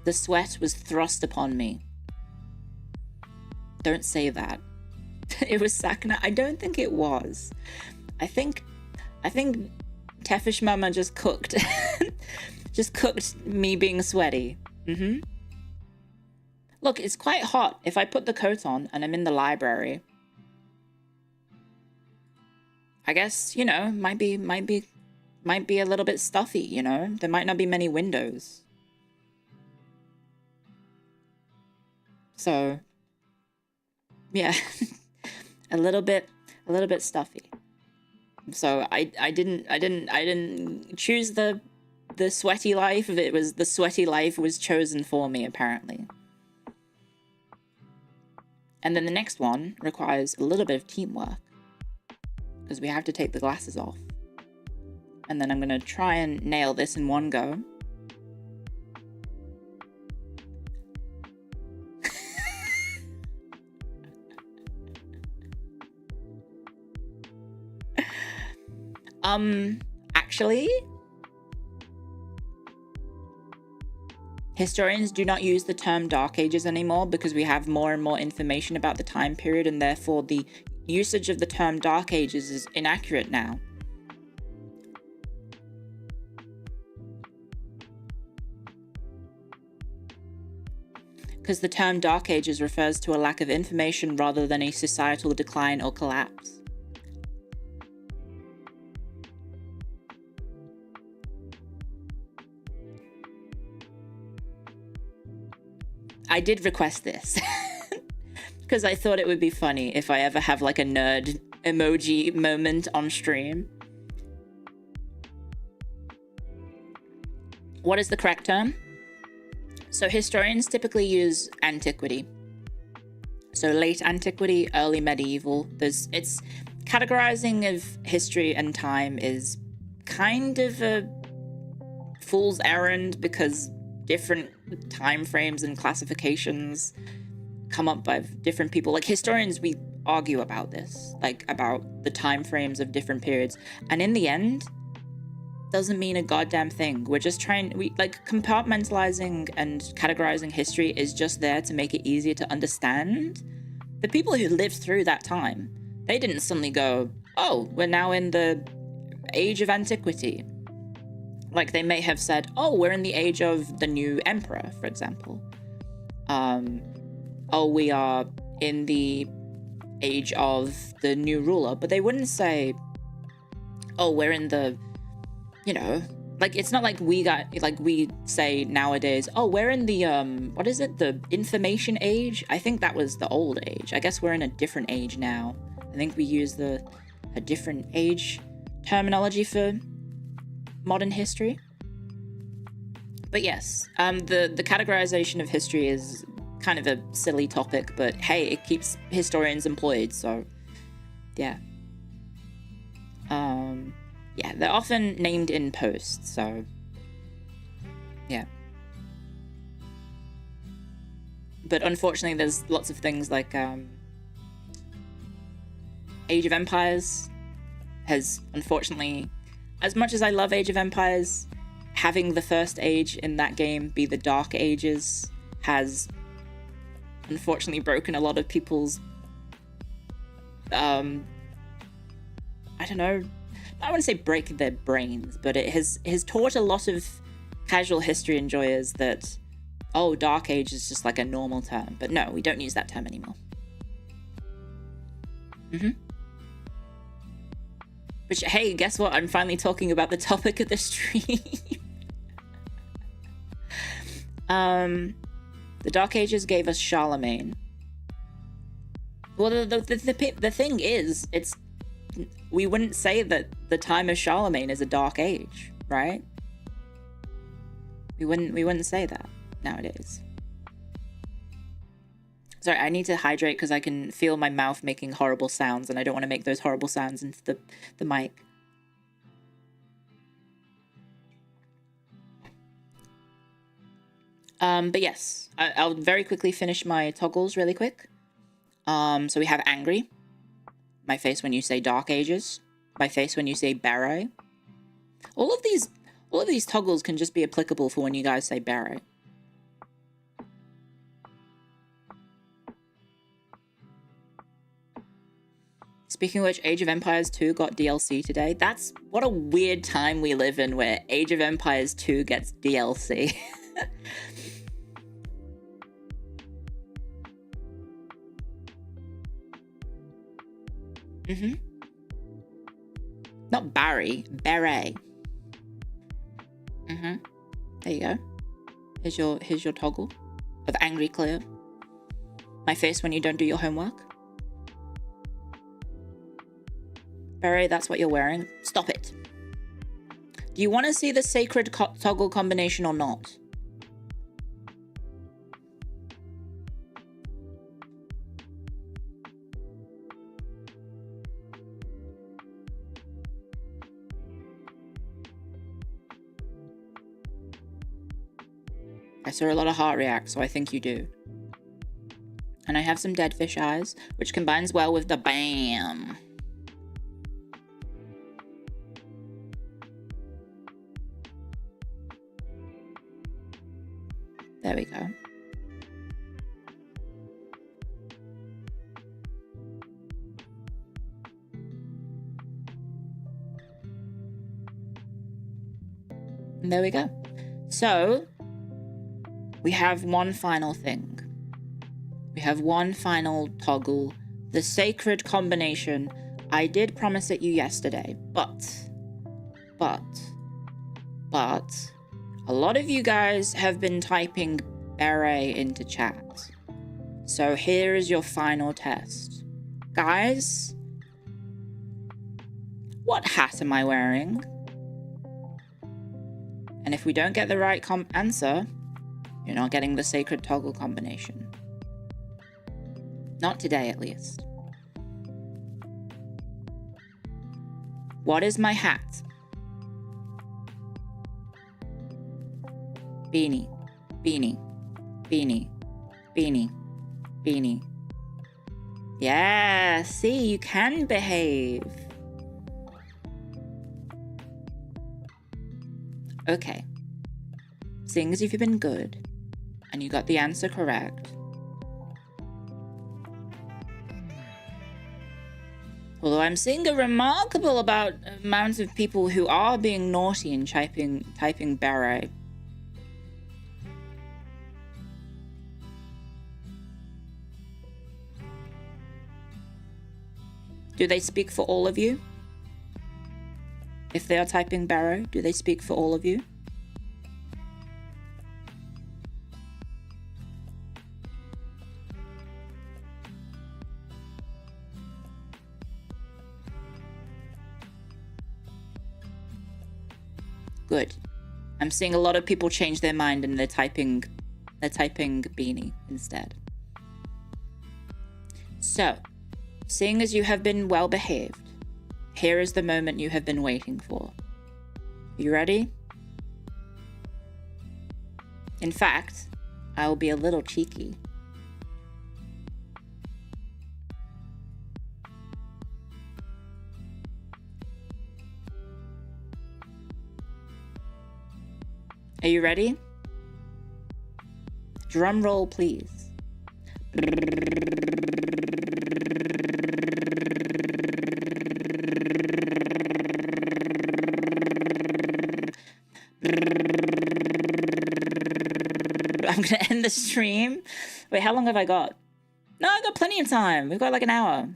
The sweat was thrust upon me. Don't say that. It was Sakana. I don't think it was. I think Tefish Mama just cooked. Just cooked me being sweaty. Look, it's quite hot. If I put the coat on and I'm in the library, I guess, you know, might be a little bit stuffy, you know? There might not be many windows. So yeah, a little bit stuffy. So I didn't choose the sweaty life. It was the sweaty life was chosen for me, apparently. And then the next one requires a little bit of teamwork, because we have to take the glasses off. And then I'm gonna try and nail this in one go. Actually, historians do not use the term Dark Ages anymore because we have more and more information about the time period, and therefore the usage of the term Dark Ages is inaccurate now. because the term Dark Ages refers to a lack of information rather than a societal decline or collapse. I did request this because I thought it would be funny if I ever have like a nerd emoji moment on stream. What is the correct term? So historians typically use antiquity. So late antiquity, early medieval. It's categorizing of history and time is kind of a fool's errand because different time frames and classifications come up by different people. Like historians, we argue about this, like about the time frames of different periods, and in the end doesn't mean a goddamn thing. We're just compartmentalizing and categorizing history is just there to make it easier to understand. The people who lived through that time, they didn't suddenly go, oh, we're now in the age of antiquity. Like, they may have said, oh, we're in the age of the new emperor, for example. Oh, we are in the age of the new ruler. But they wouldn't say, oh, we're in the, you know, like, it's not like we say nowadays, oh, we're in the, what is it? The information age? I think that was the old age. I guess we're in a different age now. I think we use a different age terminology for modern history. But yes, the categorization of history is kind of a silly topic, but hey, it keeps historians employed, so yeah. Yeah, they're often named in posts, so yeah. But unfortunately, there's lots of things like Age of Empires has, unfortunately, as much as I love Age of Empires, having the first age in that game be the Dark Ages has unfortunately broken a lot of people's, I don't know, I wouldn't say break their brains, but it has taught a lot of casual history enjoyers that, oh, Dark Age is just like a normal term. But no, we don't use that term anymore. Which, hey, guess what? I'm finally talking about the topic of the stream. The Dark Ages gave us Charlemagne. Well, the thing is, we wouldn't say that the time of Charlemagne is a dark age, right? We wouldn't say that nowadays. Sorry, I need to hydrate because I can feel my mouth making horrible sounds, and I don't want to make those horrible sounds into the mic. But yes, I'll very quickly finish my toggles really quick. So we have angry. My face when you say Dark Ages. My face when you say beret. All of these toggles can just be applicable for when you guys say beret. Speaking of which, Age of Empires 2 got DLC today. What a weird time we live in where Age of Empires 2 gets DLC. Not Barry, beret. There you go. Here's your toggle of angry Clio. My face when you don't do your homework. Beret, that's what you're wearing. Stop it. Do you want to see the sacred toggle combination or not? I saw a lot of heart react, so I think you do. And I have some dead fish eyes, which combines well with the BAM. There we go. And there we go. So, we have one final thing. We have one final toggle, the sacred combination. I did promise it you yesterday, but a lot of you guys have been typing beret into chat. So here is your final test. Guys, what hat am I wearing? And if we don't get the right answer, you're not getting the sacred toggle combination. Not today, at least. What is my hat? Beanie, beanie, beanie, beanie, beanie. Yeah, see, you can behave. Okay. Seeing as you've been good, and you got the answer correct, although I'm seeing a remarkable amount of people who are being naughty and typing beret. Do they speak for all of you? If they are typing beret, do they speak for all of you? Good. I'm seeing a lot of people change their mind and they're typing beanie instead. So, seeing as you have been well behaved, here is the moment you have been waiting for. You ready? In fact, I will be a little cheeky. Are you ready? Drum roll, please. I'm gonna end the stream. Wait, how long have I got? No, I got plenty of time. We've got like an hour.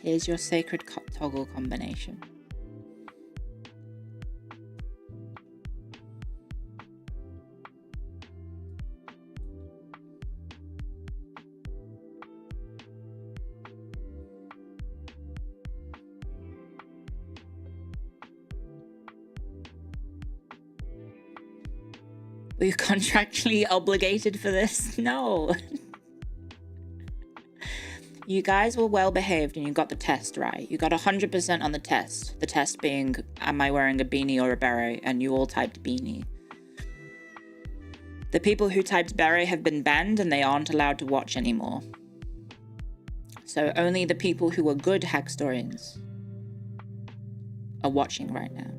Here's your sacred toggle combination. Were you contractually obligated for this? No. You guys were well behaved and you got the test right. You got 100% on the test. The test being, am I wearing a beanie or a beret? And you all typed beanie. The people who typed beret have been banned and they aren't allowed to watch anymore. So only the people who are good Hackstorians are watching right now.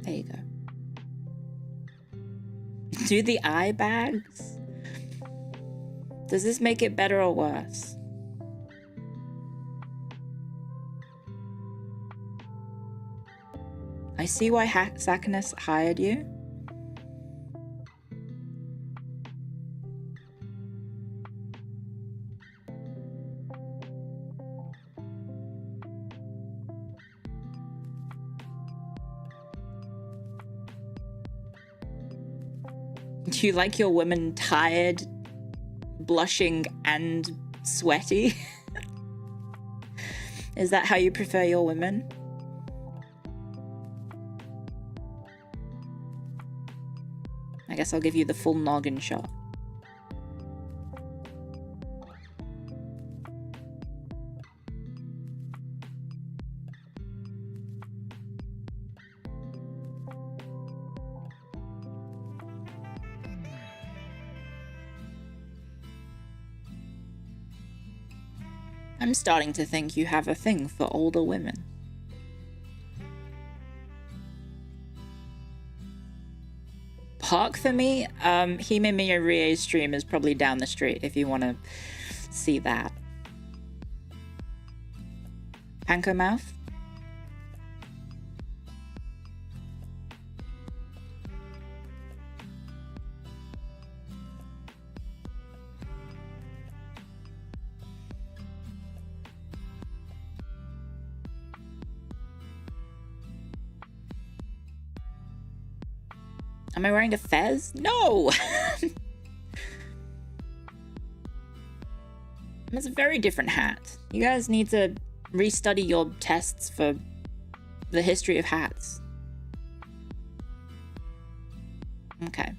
There you go. Do the eye bags? Does this make it better or worse? I see why Sakinus hired you. Do you like your women tired, blushing, and sweaty? Is that how you prefer your women? I guess I'll give you the full noggin shot. I'm starting to think you have a thing for older women. Park for me? Hime Miya Rie's stream is probably down the street if you want to see that. Panko Mouth? Am I wearing a fez? No! It's a very different hat. You guys need to restudy your tests for the history of hats. Okay.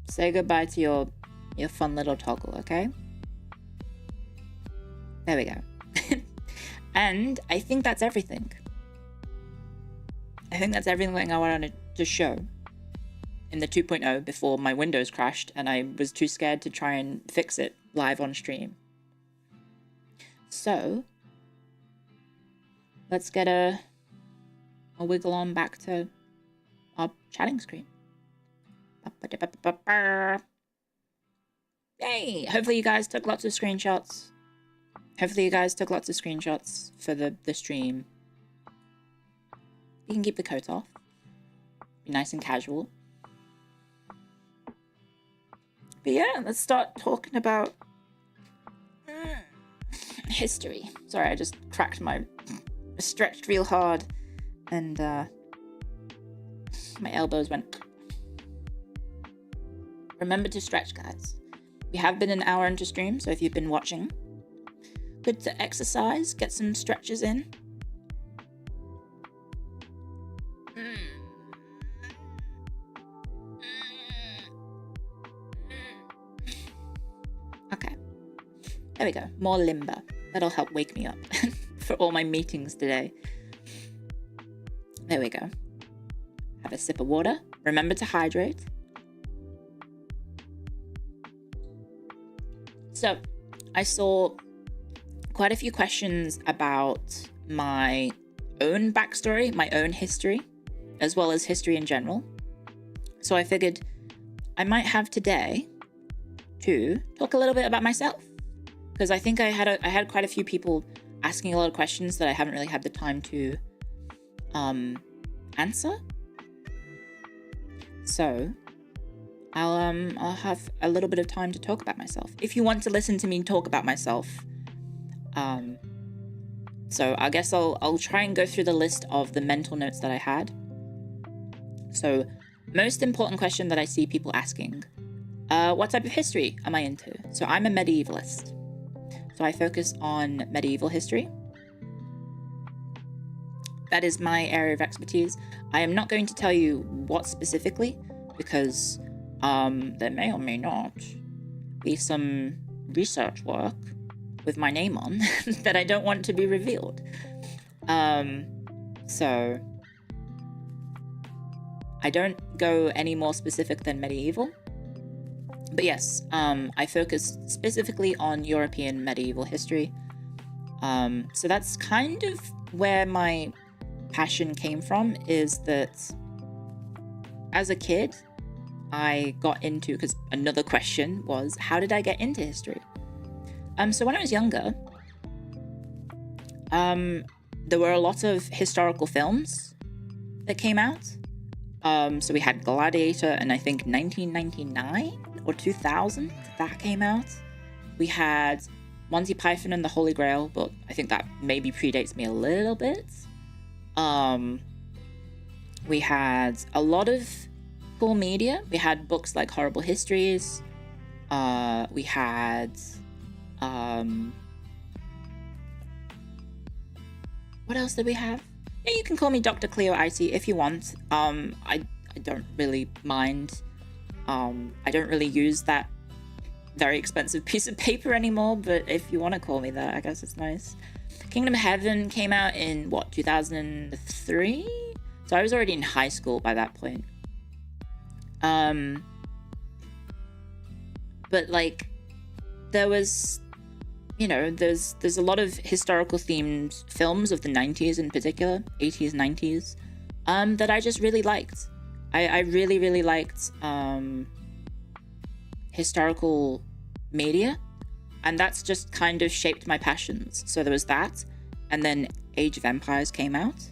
Say goodbye to your fun little toggle, okay? There we go. And I think that's everything. I think that's everything I wanted to show in the 2.0 before my Windows crashed and I was too scared to try and fix it live on stream. So, let's get a wiggle on back to our chatting screen. Yay! Hopefully you guys took lots of screenshots. Hopefully you guys took lots of screenshots for the stream. You can keep the coat off. Be nice and casual. But yeah, let's start talking about history. Sorry, I just cracked stretched real hard and my elbows went. Remember to stretch, guys. We have been an hour into stream, so if you've been watching, good to exercise, get some stretches in. Okay, there we go. More limber. That'll help wake me up for all my meetings today. There we go. Have a sip of water. Remember to hydrate. So, I saw quite a few questions about my own backstory, my own history, as well as history in general. So I figured I might have today to talk a little bit about myself, because I think I had quite a few people asking a lot of questions that I haven't really had the time to answer. So I'll have a little bit of time to talk about myself. If you want to listen to me talk about myself, so I guess I'll try and go through the list of the mental notes that I had. So, most important question that I see people asking, what type of history am I into? So I'm a medievalist. So I focus on medieval history. That is my area of expertise. I am not going to tell you what specifically, because there may or may not be some research work with my name on that I don't want to be revealed. So I don't go any more specific than medieval. But yes, I focus specifically on European medieval history. So that's kind of where my passion came from, is that as a kid, I got into, because another question was, how did I get into history? So when I was younger, there were a lot of historical films that came out. So we had Gladiator, and I think 1999 or 2000 that came out. We had Monty Python and the Holy Grail, but I think that maybe predates me a little bit. We had a lot of cool media. We had books like Horrible Histories. We had what else did we have? Yeah, you can call me Dr. Clio IT if you want. I don't really mind I don't really use that very expensive piece of paper anymore, but if you want to call me that, I guess it's nice. Kingdom Heaven came out in, what, 2003? So I was already in high school by that point. But, like, there was, you know, there's a lot of historical themed films of the 90s in particular, 80s, 90s, that I just really liked. I really, really liked historical media, and that's just kind of shaped my passions. So there was that, and then Age of Empires came out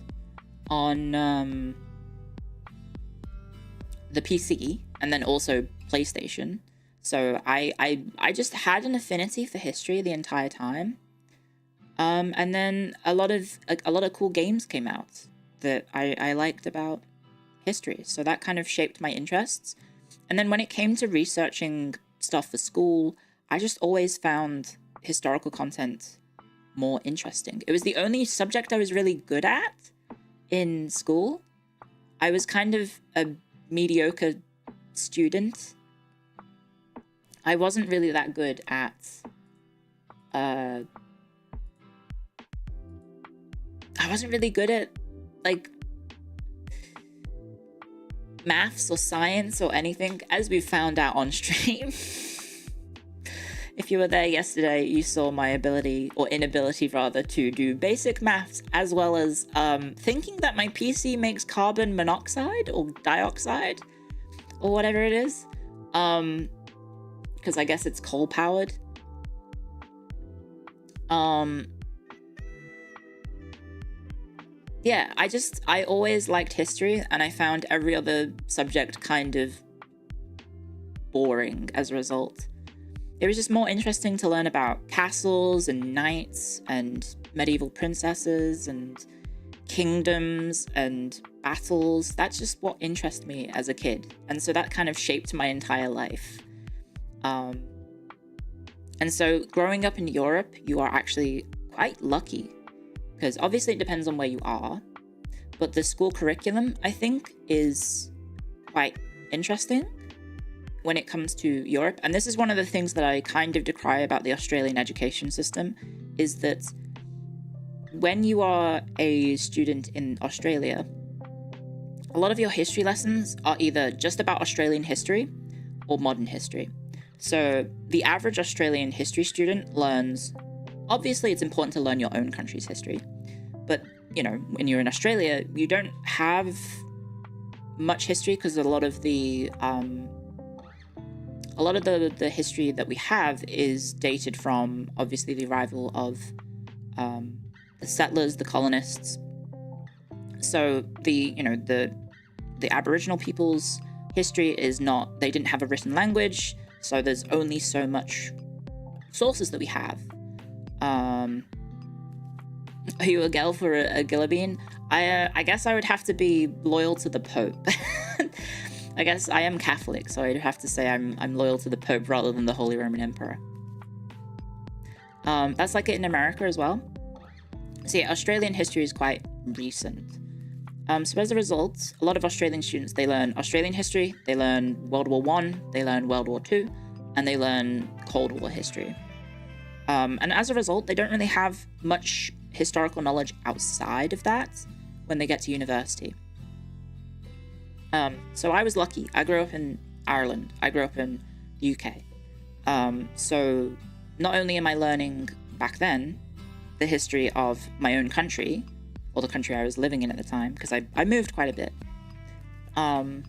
on the PC, and then also PlayStation. So I just had an affinity for history the entire time, and then a lot of cool games came out that I liked about history. So that kind of shaped my interests. And then when it came to researching stuff for school, I just always found historical content more interesting. It was the only subject I was really good at in school. I was kind of a mediocre student. I wasn't really that good at I wasn't really good at, like, maths or science or anything, as we found out on stream. If you were there yesterday, you saw my ability, or inability rather, to do basic maths, as well as thinking that my PC makes carbon monoxide or dioxide or whatever it is, because I guess it's coal powered. Yeah, I always liked history, and I found every other subject kind of boring as a result. It was just more interesting to learn about castles and knights and medieval princesses and kingdoms and battles. That's just what interested me as a kid. And so that kind of shaped my entire life. And so growing up in Europe, you are actually quite lucky, because obviously it depends on where you are, but the school curriculum, I think, is quite interesting when it comes to Europe. And this is one of the things that I kind of decry about the Australian education system, is that when you are a student in Australia, a lot of your history lessons are either just about Australian history or modern history. So the average Australian history student learns, obviously it's important to learn your own country's history, but, you know, when you're in Australia, you don't have much history, because a lot of the history that we have is dated from, obviously, the arrival of the settlers, the colonists. So the Aboriginal people's history is not, they didn't have a written language, so there's only so much sources that we have. Are you a girl for a Gillibean? I guess I would have to be loyal to the Pope. I guess I am Catholic, so I'd have to say I'm loyal to the Pope rather than the Holy Roman Emperor. That's like it in America as well. So yeah, Australian history is quite recent. So as a result, a lot of Australian students, they learn Australian history, they learn World War I, they learn World War II, and they learn Cold War history. And as a result, they don't really have much historical knowledge outside of that when they get to university. So I was lucky. I grew up in Ireland. I grew up in the UK. So not only am I learning back then the history of my own country, or the country I was living in at the time, because I moved quite a bit. I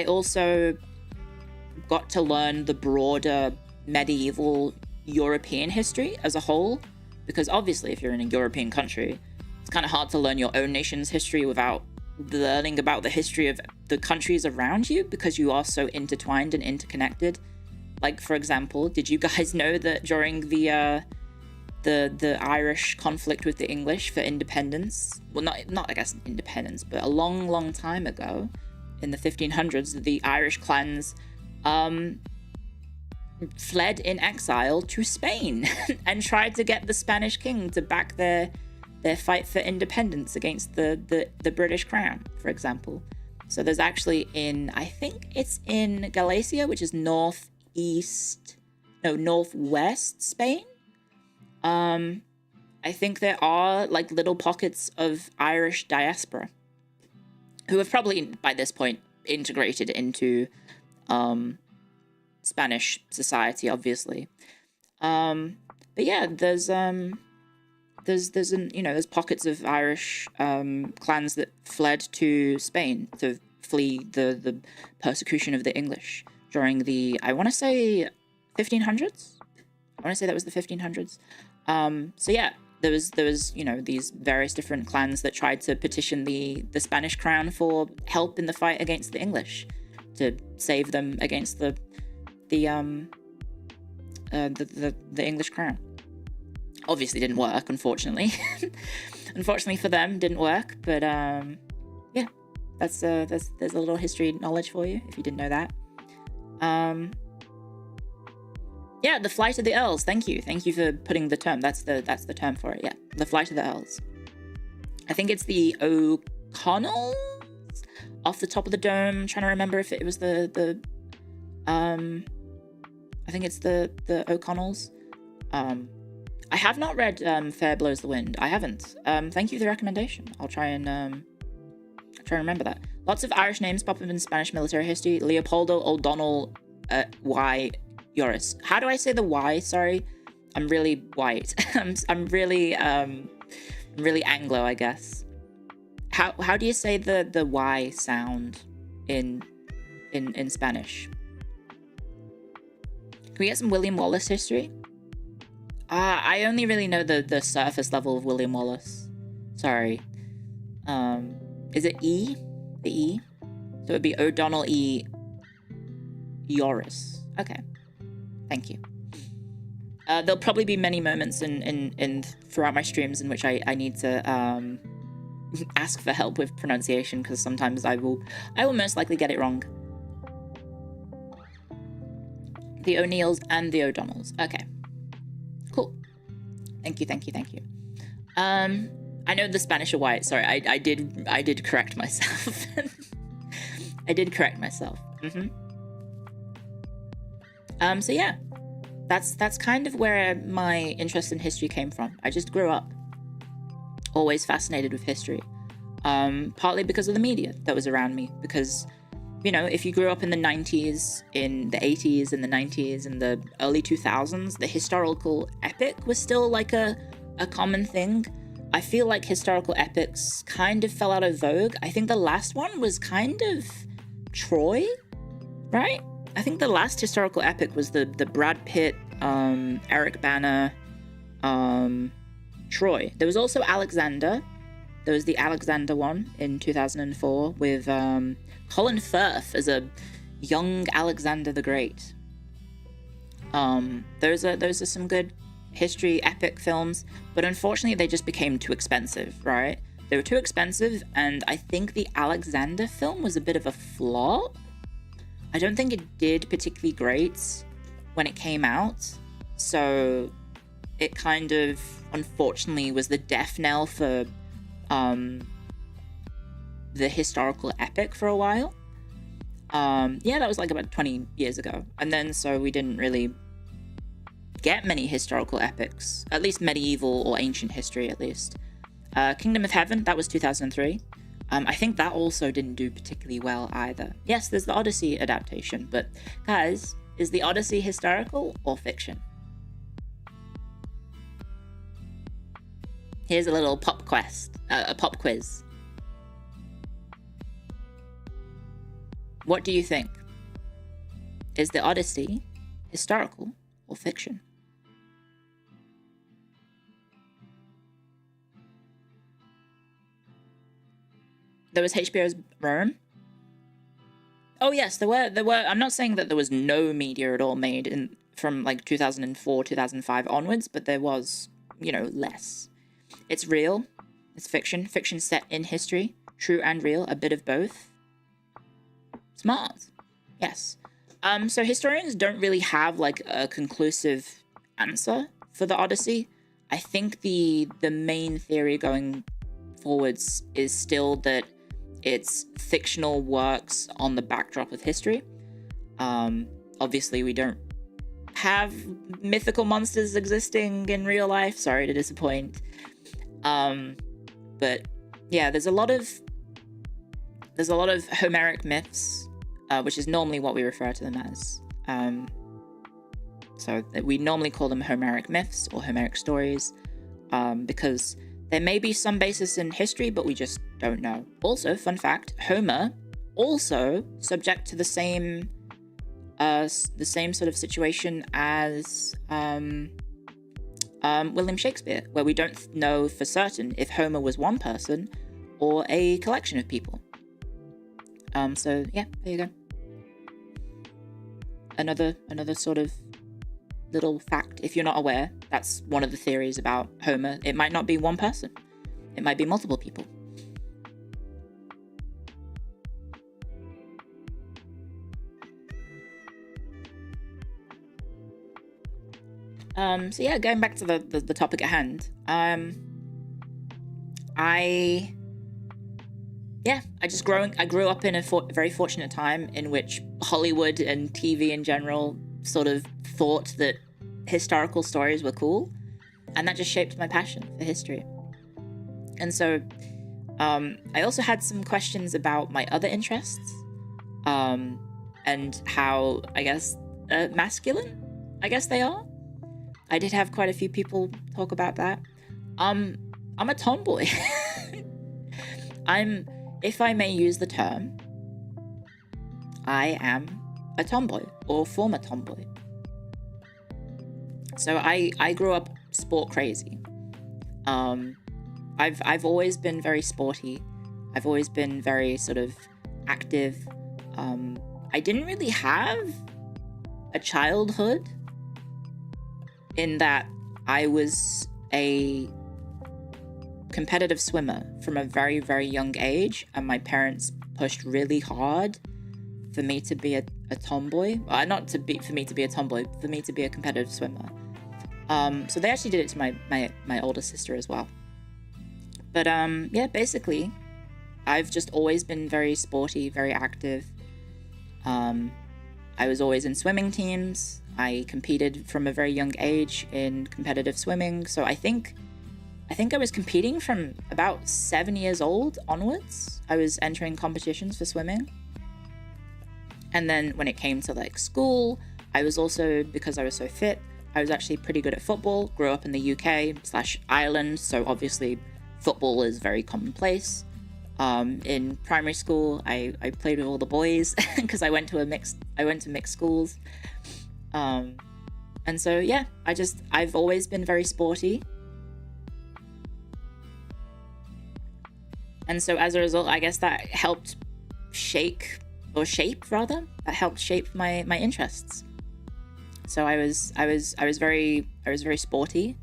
also got to learn the broader medieval European history as a whole, because obviously if you're in a European country, it's kind of hard to learn your own nation's history without learning about the history of the countries around you, because you are so intertwined and interconnected. Like, for example, did you guys know that during the Irish conflict with the English for independence, well, not I guess independence, but a long time ago, in the 1500s, the Irish clans fled in exile to Spain and tried to get the Spanish king to back their fight for independence against the British crown, for example. So there's actually I think it's in Galicia, which is northwest Spain. I think there are like little pockets of Irish diaspora who have probably by this point integrated into Spanish society, obviously. But yeah, there's pockets of Irish clans that fled to Spain to flee the persecution of the English during the, I want to say 1500s. I want to say that was the 1500s. So yeah, there was these various different clans that tried to petition the Spanish crown for help in the fight against the English, to save them against the English crown. Obviously didn't work, unfortunately. Unfortunately for them, didn't work. But yeah, there's a little history knowledge for you if you didn't know that. Yeah, the Flight of the Earls. Thank you for putting the term. That's the term for it. Yeah, the Flight of the Earls. I think it's the O'Connells off the top of the dome. I'm trying to remember if it was the I think it's the O'Connells. I have not read Fair Blows the Wind. I haven't. Thank you for the recommendation. I'll try and remember that. Lots of Irish names pop up in Spanish military history. Leopoldo O'Donnell Y. Joris. How do I say the Y? Sorry, I'm really white. I'm really Anglo, I guess. How do you say the Y sound in Spanish? Can we get some William Wallace history? I only really know the surface level of William Wallace. Sorry. Is it E? The E? So it'd be O'Donnell E. Joris. Okay. Thank you. There'll probably be many moments in throughout my streams in which I need to ask for help with pronunciation, because sometimes I will most likely get it wrong. The O'Neills and the O'Donnells. Okay. Cool. Thank you. I know the Spanish are white. Sorry, I did correct myself. I did correct myself. So yeah, that's kind of where my interest in history came from. I just grew up always fascinated with history, partly because of the media that was around me, because if you grew up in the 90s, in the 80s, in the 90s, in the early 2000s, the historical epic was still like a common thing. I feel like historical epics kind of fell out of vogue. I think the last one was kind of Troy, right? I think the last historical epic was the Brad Pitt, Eric Bana, Troy. There was also Alexander. There was the Alexander one in 2004 with Colin Firth as a young Alexander the Great. Those are some good history epic films, but unfortunately they just became too expensive, right? They were too expensive, and I think the Alexander film was a bit of a flop. I don't think it did particularly great when it came out, so it kind of, unfortunately, was the death knell for the historical epic for a while. Yeah, that was like about 20 years ago, and then so we didn't really get many historical epics, at least medieval or ancient history, at least. Kingdom of Heaven, that was 2003. I think that also didn't do particularly well either. Yes, there's the Odyssey adaptation, but guys, is the Odyssey historical or fiction? Here's a little pop quiz. What do you think? Is the Odyssey historical or fiction? There was HBO's Rome. Oh yes, there were. I'm not saying that there was no media at all made from like 2004, 2005 onwards, but there was, less. It's real. It's fiction. Fiction set in history. True and real. A bit of both. Smart. Yes. So historians don't really have like a conclusive answer for the Odyssey. I think the main theory going forwards is still that it's fictional works on the backdrop of history. Obviously, we don't have mythical monsters existing in real life. Sorry to disappoint. But yeah, there's a lot of Homeric myths, which is normally what we refer to them as. So we normally call them Homeric myths or Homeric stories, because there may be some basis in history, but we just don't know. Also, fun fact, Homer also subject to the same sort of situation as William Shakespeare, where we don't know for certain if Homer was one person or a collection of people. So yeah, there you go. Another sort of little fact. If you're not aware, that's one of the theories about Homer. It might not be one person. It might be multiple people. So yeah, going back to the topic at hand. I grew up in a very fortunate time in which Hollywood and TV in general sort of thought that historical stories were cool, and that just shaped my passion for history. And so I also had some questions about my other interests, and how, I guess, masculine, I guess they are. I did have quite a few people talk about that. I'm a tomboy. If I may use the term, I am a tomboy, or former tomboy. So I grew up sport crazy. I've always been very sporty. I've always been very sort of active. I didn't really have a childhood in that I was a competitive swimmer from a very, very young age, and my parents pushed really hard for me to be a tomboy. For me to be a tomboy, for me to be a competitive swimmer. So they actually did it to my older sister as well. But yeah, basically, I've just always been very sporty, very active. I was always in swimming teams. I competed from a very young age in competitive swimming. So I think I was competing from about 7 years old onwards. I was entering competitions for swimming. And then when it came to like school, I was also, because I was so fit, I was actually pretty good at football. Grew up in the UK/Ireland, so obviously football is very commonplace. In primary school, I played with all the boys because I went to mixed schools. And so yeah, I've always been very sporty. And so as a result, I guess that helped shape my interests. So I was very sporty,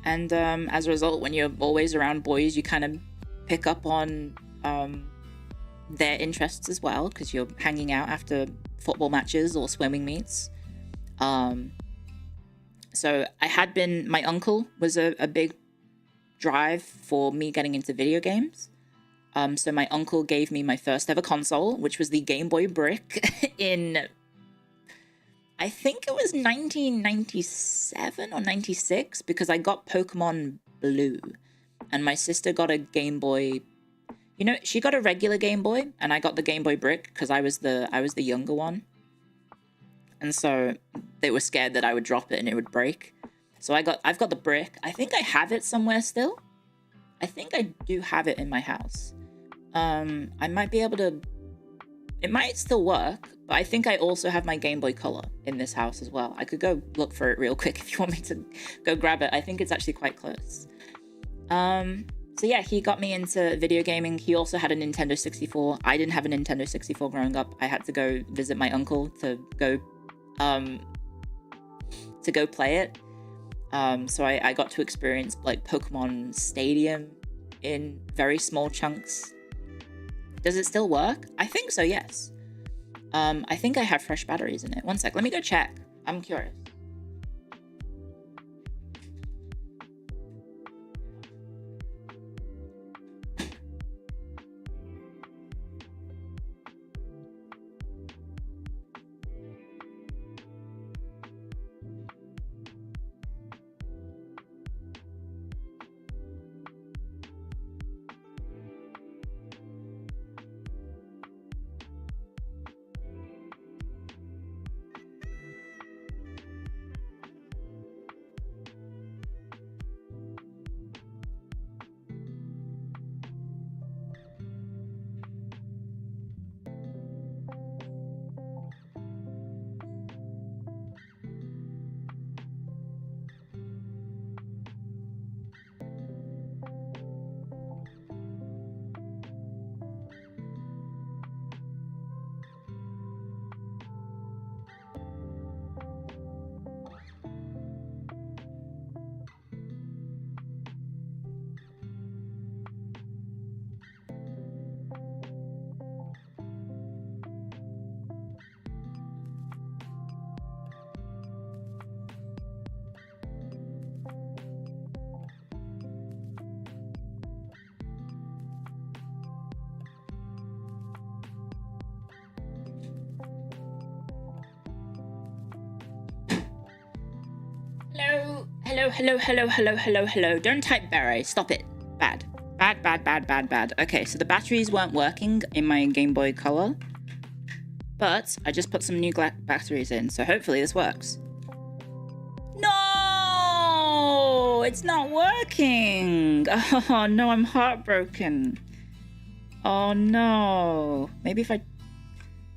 and as a result, when you're always around boys, you kind of pick up on their interests as well, because you're hanging out after football matches or swimming meets. So my uncle was a big drive for me getting into video games. So my uncle gave me my first ever console, which was the Game Boy Brick in, I think it was 1997 or 96, because I got Pokemon Blue, and my sister got a Game Boy. She got a regular Game Boy, and I got the Game Boy Brick because I was the younger one. And so they were scared that I would drop it and it would break. So I've got the Brick. I think I have it somewhere still. I think I do have it in my house. I might be able to. It might still work, but I think I also have my Game Boy Color in this house as well. I could go look for it real quick if you want me to go grab it. I think it's actually quite close. So yeah, he got me into video gaming. He also had a Nintendo 64. I didn't have a Nintendo 64 growing up. I had to go visit my uncle to go play it. So I got to experience like Pokemon Stadium in very small chunks. Does it still work? I think so, yes. I think I have fresh batteries in it. One sec, let me go check. I'm curious. Hello, hello, hello, hello, hello, hello. Don't type beret. Stop it. Bad. Bad, bad, bad, bad, bad. Okay, so the batteries weren't working in my Game Boy Color. But I just put some new batteries in, so hopefully this works. No! It's not working! Oh no, I'm heartbroken. Oh no. Maybe if I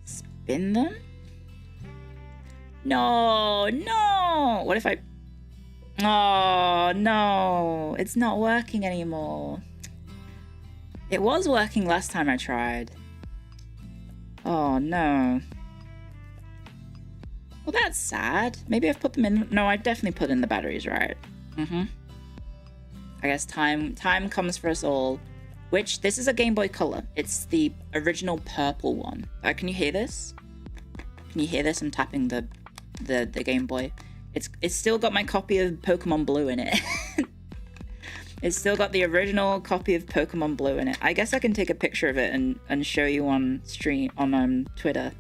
spin them? No, no! What if I... Oh no, it's not working anymore. It was working last time I tried. Oh no. Well, that's sad. Maybe I've put them in. No, I definitely put in the batteries, right? I guess time comes for us all. Which, this is a Game Boy Color. It's the original purple one. Can you hear this? Can you hear this? I'm tapping the Game Boy. It's still got my copy of Pokemon Blue in it. It's still got the original copy of Pokemon Blue in it. I guess I can take a picture of it and show you on stream on Twitter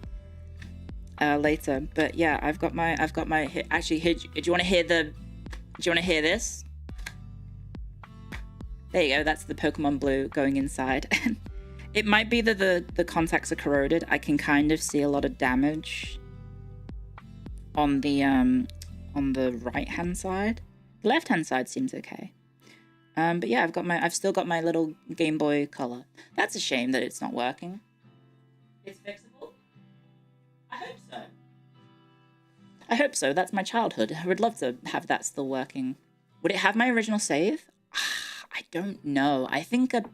later. But yeah, I've got my actually. Do you want to hear the? Do you want to hear this? There you go. That's the Pokemon Blue going inside. It might be that the contacts are corroded. I can kind of see a lot of damage on the right hand side. The left hand side seems okay. But yeah, I've still got my little Game Boy Color. That's a shame that it's not working. It's fixable? I hope so. I hope so. That's my childhood. I would love to have that still working. Would it have my original save? I don't know. I think at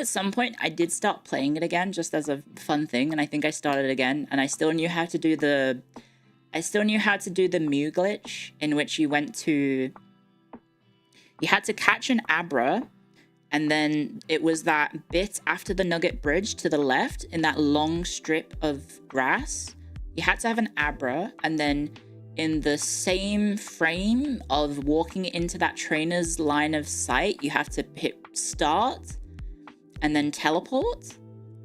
some point I did start playing it again just as a fun thing, and I think I started again, and I still knew how to do the Mew glitch, in which you had to catch an Abra, and then it was that bit after the Nugget Bridge to the left in that long strip of grass. You had to have an Abra, and then in the same frame of walking into that trainer's line of sight, you have to hit start and then teleport,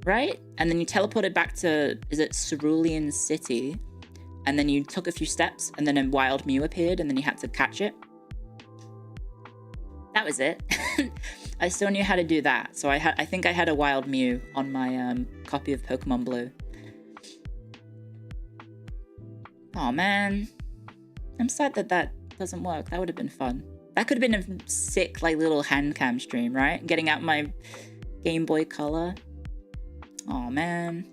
right? And then you teleported back to, is it Cerulean City? And then you took a few steps, and then a wild Mew appeared, and then you had to catch it. That was it. I still knew how to do that. So I think I had a wild Mew on my copy of Pokemon Blue. Oh man. I'm sad that doesn't work. That would have been fun. That could have been a sick, like, little hand cam stream, right? Getting out my Game Boy Color. Oh man.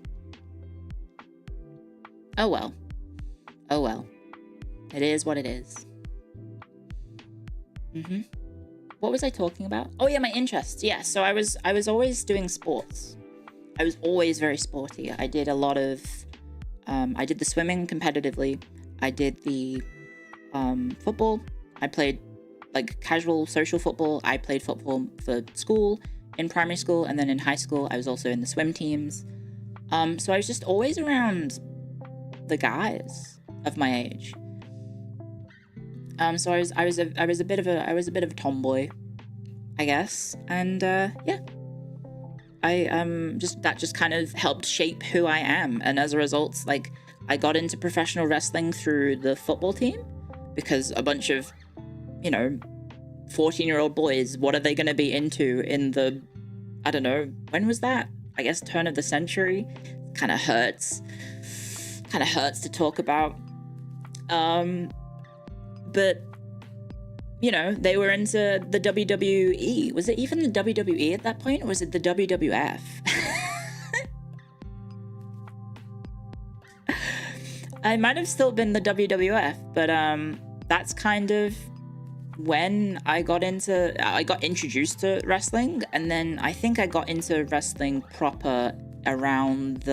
Oh well. Oh well. It is what it is. What was I talking about? Oh yeah, my interests. Yeah, so I was always doing sports. I was always very sporty. I did a lot of I did the swimming competitively. I did the football. I played like casual social football. I played football for school in primary school, and then in high school I was also in the swim teams. So I was just always around the guys of my age. So I was a bit of a tomboy, I guess, and yeah, that just kind of helped shape who I am, and as a result, like, I got into professional wrestling through the football team, because a bunch of, 14-year-old boys, what are they going to be into in the, I don't know, when was that? I guess turn of the century. Kind of hurts to talk about. But, they were into the WWE. Was it even the WWE at that point, or was it the WWF? I might have still been the WWF, but that's kind of when I got introduced to wrestling, and then I think I got into wrestling proper around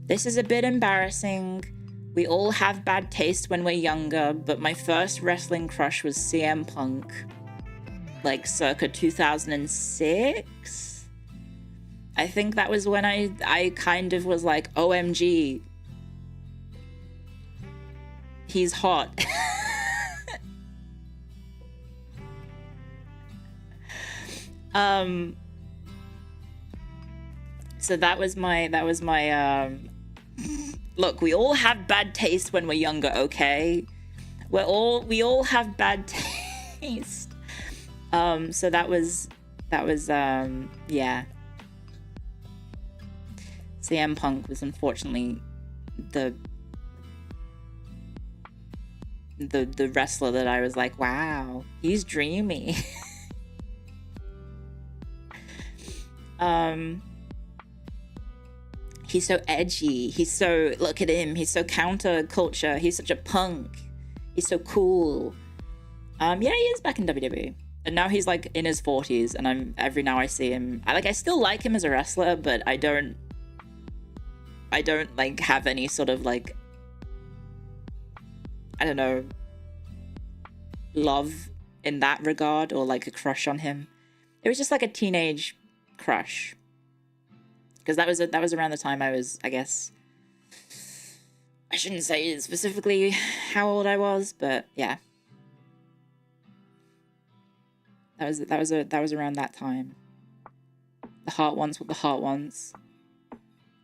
this is a bit embarrassing. We all have bad taste when we're younger, but my first wrestling crush was CM Punk, like circa 2006. I think that was when I kind of was like, OMG, he's hot. So that was my look, we all have bad taste when we're younger, okay? we all have bad taste. So that was yeah. CM Punk was unfortunately the wrestler that I was like, wow, he's dreamy. He's so edgy. He's so, look at him. He's so counterculture. He's such a punk. He's so cool. Yeah, he is back in WWE. And now he's like in his 40s, and every now I see him, I still like him as a wrestler, but I don't like have any sort of like, I don't know, love in that regard, or like a crush on him. It was just like a teenage crush, because that was around the time I was, I guess, I shouldn't say specifically how old I was, but yeah, that was around that time. The heart ones with the heart ones.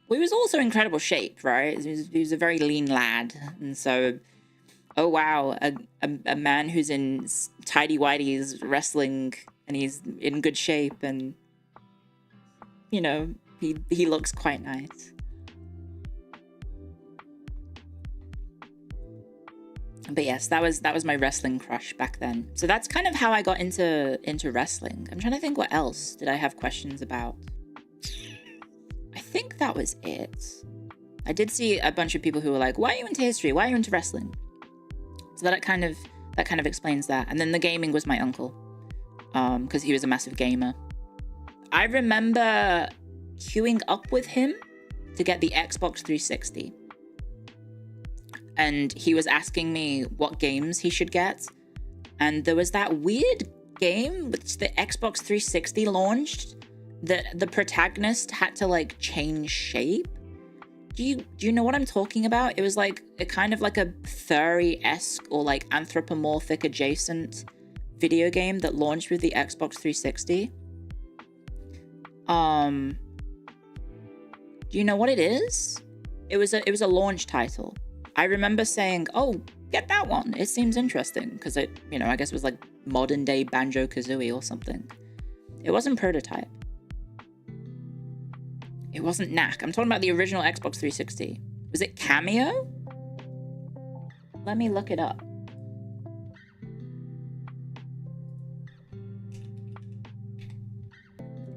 Well, he was also incredible shape, right? He was a very lean lad, and so, oh wow, a man who's in tidy whities wrestling, and he's in good shape, and you know, he looks quite nice. But yes, that was my wrestling crush back then. So that's kind of how I got into wrestling. I'm trying to think, what else did I have questions about? I think that was it. I did see a bunch of people who were like, why are you into history? Why are you into wrestling? So that kind of explains that. And then the gaming was my uncle, because he was a massive gamer. I remember queuing up with him to get the Xbox 360. And he was asking me what games he should get. And there was that weird game which the Xbox 360 launched that the protagonist had to like change shape. Do you know what I'm talking about? It was like a kind of like a furry-esque or like anthropomorphic adjacent video game that launched with the Xbox 360. Do you know what it is? It was a launch title. I remember saying, "Oh, get that one. It seems interesting," because it, you know, I guess it was like modern day Banjo-Kazooie or something. It wasn't Prototype. It wasn't Knack. I'm talking about the original Xbox 360. Was it Cameo? Let me look it up.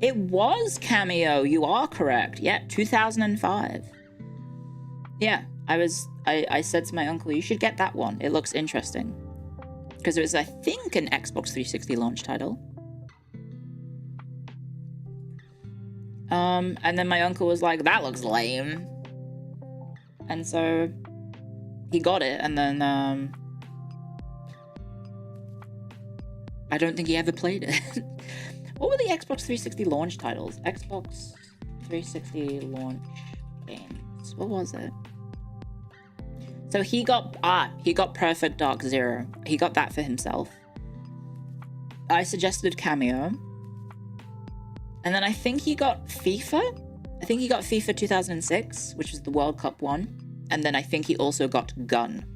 It was Cameo. You are correct. Yeah, 2005. Yeah, I said to my uncle, you should get that one. It looks interesting. Because it was, I think, an Xbox 360 launch title. And then my uncle was like, that looks lame. And so he got it, and then I don't think he ever played it. What were the Xbox 360 launch titles? Xbox 360 launch games. What was it? So he got Perfect Dark Zero. He got that for himself. I suggested Cameo. And then I think he got FIFA. I think he got FIFA 2006, which was the World Cup one. And then I think he also got Gun.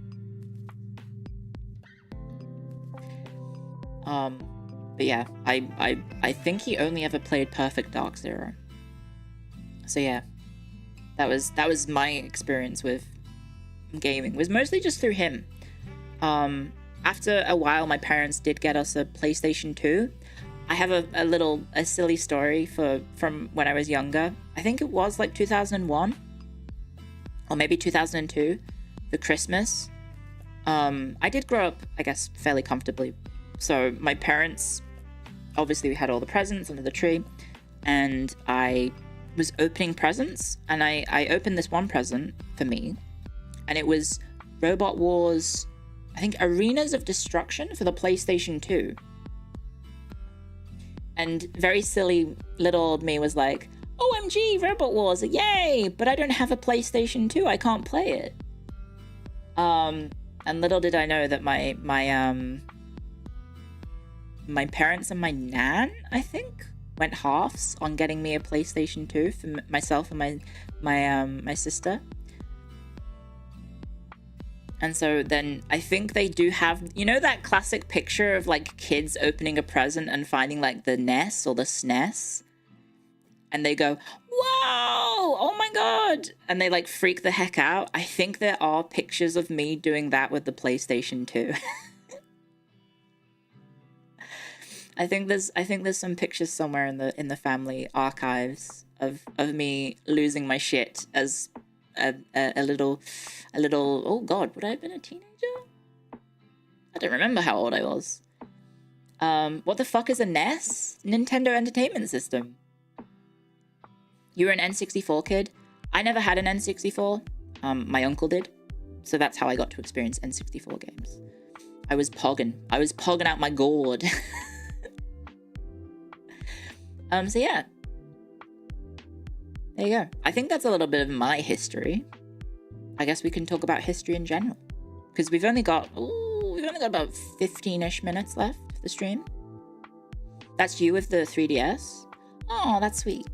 But yeah, I think he only ever played Perfect Dark Zero. So yeah, that was my experience with gaming. It was mostly just through him. After a while, my parents did get us a PlayStation 2. I have a silly story from when I was younger. I think it was like 2001 or maybe 2002 for Christmas. I did grow up, I guess, fairly comfortably. So my parents, obviously we had all the presents under the tree, and I was opening presents, and I opened this one present for me, and it was Robot Wars, I think Arenas of Destruction for the PlayStation 2. And very silly little old me was like, OMG, Robot Wars, yay! But I don't have a PlayStation 2, I can't play it. And little did I know that my parents and my nan, I think, went halves on getting me a PlayStation 2 for myself and my sister. And so then I think they do have, you know, that classic picture of like kids opening a present and finding like the NES or the SNES, and they go, "Whoa, oh my god," and they like freak the heck out. I think there are pictures of me doing that with the PlayStation 2. I think there's some pictures somewhere in the family archives of me losing my shit as a little, oh god, would I have been a teenager? I don't remember how old I was. What the fuck is a NES? Nintendo Entertainment System. You were an N64 kid? I never had an N64. My uncle did. So that's how I got to experience N64 games. I was pogging out my gourd. So yeah. There you go. I think that's a little bit of my history. I guess we can talk about history in general. Because we've only got about 15-ish minutes left of the stream. That's you with the 3DS? Oh, that's sweet.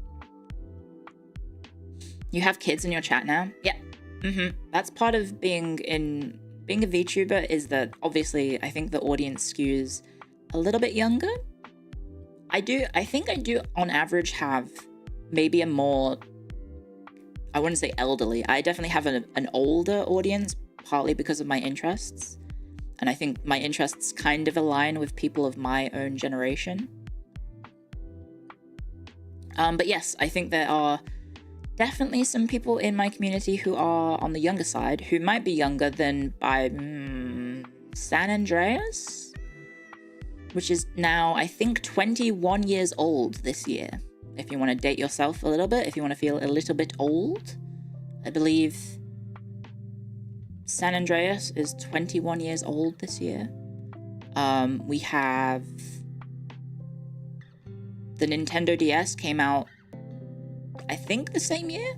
You have kids in your chat now? Yeah. That's part of being a VTuber, is that obviously I think the audience skews a little bit younger. I think I do on average have maybe a more, I wouldn't say elderly. I definitely have an older audience, partly because of my interests. And I think my interests kind of align with people of my own generation. But yes, I think there are definitely some people in my community who are on the younger side, who might be younger than by San Andreas, which is now, I think, 21 years old this year. If you want to date yourself a little bit, if you want to feel a little bit old, I believe San Andreas is 21 years old this year. We have the Nintendo DS came out, I think, the same year?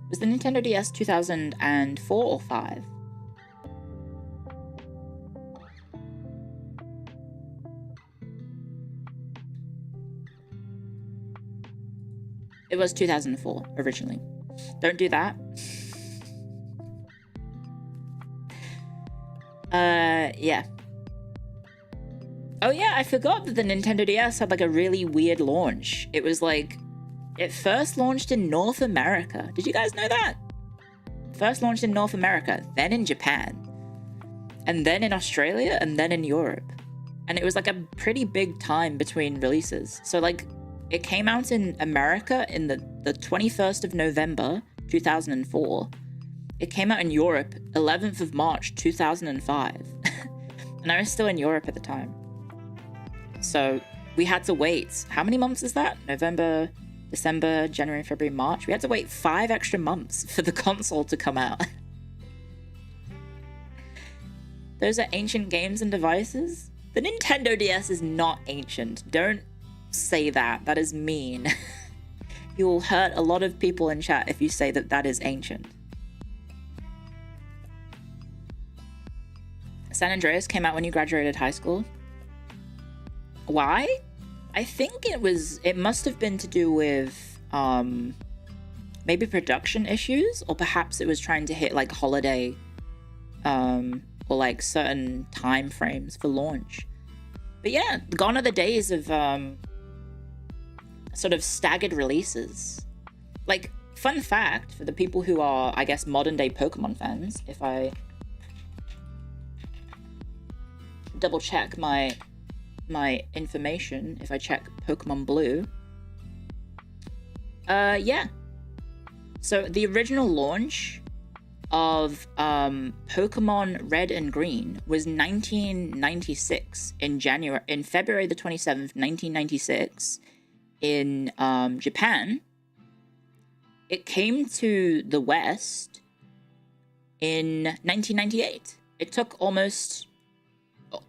Was the Nintendo DS 2004 or 5? It was 2004 originally. Don't do that. Yeah. Oh yeah, I forgot that the Nintendo DS had like a really weird launch. It was like, it first launched in North America. Did you guys know that? First launched in North America, then in Japan, and then in Australia, and then in Europe. And it was like a pretty big time between releases. So like, it came out in America in the 21st of November, 2004. It came out in Europe, 11th of March, 2005. And I was still in Europe at the time. So we had to wait. How many months is that? November, December, January, February, March. We had to wait 5 extra months for the console to come out. Those are ancient games and devices. The Nintendo DS is not ancient. Don't say that. That is mean. You will hurt a lot of people in chat if you say that that is ancient. San Andreas came out when you graduated high school. Why? I think it must have been to do with maybe production issues, or perhaps it was trying to hit like holiday or like certain time frames for launch. But yeah, gone are the days of sort of staggered releases. Like, fun fact for the people who are, I guess, modern day Pokemon fans, if I double check my information, if I check Pokemon Blue, yeah. So the original launch of Pokemon Red and Green was 1996 in February the 27th, 1996 in Japan. It came to the West in 1998. It took almost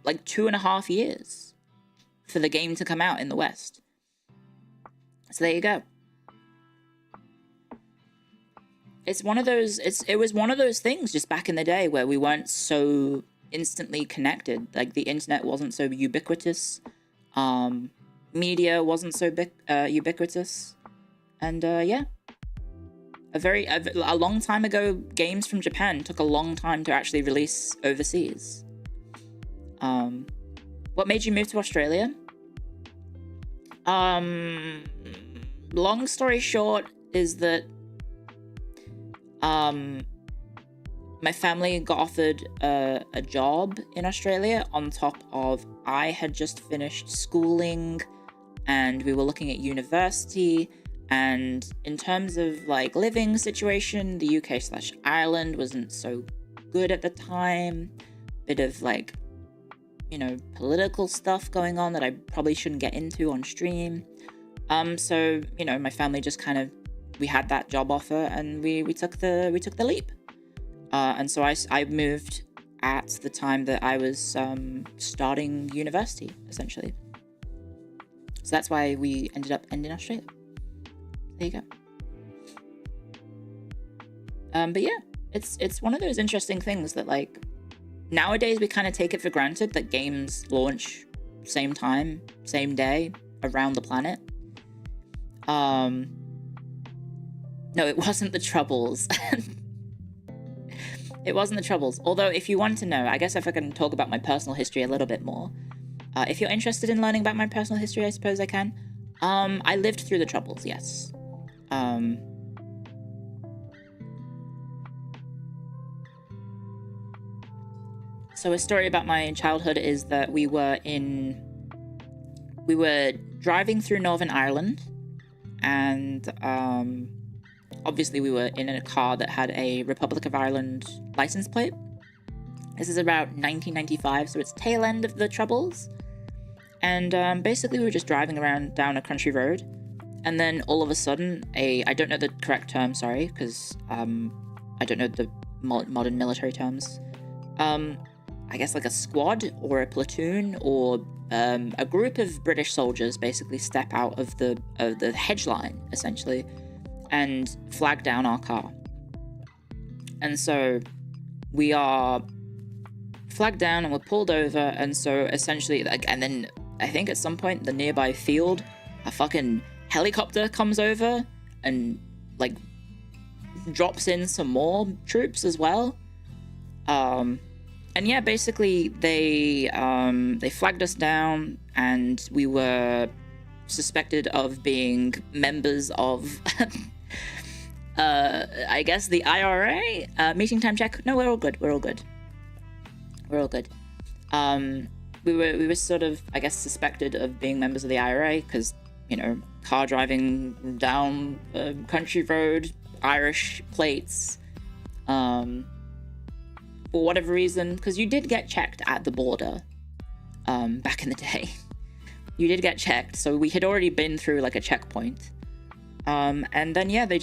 like 2.5 years for the game to come out in the West. So there you go. It's one of those, it was one of those things just back in the day where we weren't so instantly connected. Like, the internet wasn't so ubiquitous. Media wasn't so ubiquitous. And yeah. a long time ago, games from Japan took a long time to actually release overseas. What made you move to Australia? Long story short is that my family got offered a job in Australia on top of I had just finished schooling and we were looking at university. And in terms of like living situation, the UK/Ireland wasn't so good at the time. Bit of like, you know, political stuff going on that I probably shouldn't get into on stream. So, you know, my family just kind of, we had that job offer and we took the leap. And so I moved at the time that I was starting university, essentially. So that's why we ended up in Australia. There you go. But yeah, it's one of those interesting things that like nowadays we kind of take it for granted that games launch same time, same day around the planet. No, it wasn't the Troubles. It wasn't the Troubles. Although if you want to know, I guess if I can talk about my personal history a little bit more. If you're interested in learning about my personal history, I suppose I can. I lived through the Troubles, yes. So a story about my childhood is that we were driving through Northern Ireland, and obviously we were in a car that had a Republic of Ireland license plate. This is about 1995, so it's tail end of the Troubles. And basically we were just driving around down a country road, and then all of a sudden I don't know the correct term, sorry, because I don't know the modern military terms. I guess like a squad or a platoon or a group of British soldiers basically step out of the hedge line, essentially, and flag down our car. And so we are flagged down and we're pulled over, and so essentially, like, and then I think at some point the nearby field, a fucking helicopter comes over and like drops in some more troops as well. And yeah, basically they flagged us down, and we were suspected of being members of I guess the IRA. Meeting time check. No, we're all good. We were sort of, I guess, suspected of being members of the IRA because, you know, car driving down a country road, Irish plates. For whatever reason, because you did get checked at the border back in the day. You did get checked, so we had already been through like a checkpoint. And then yeah, they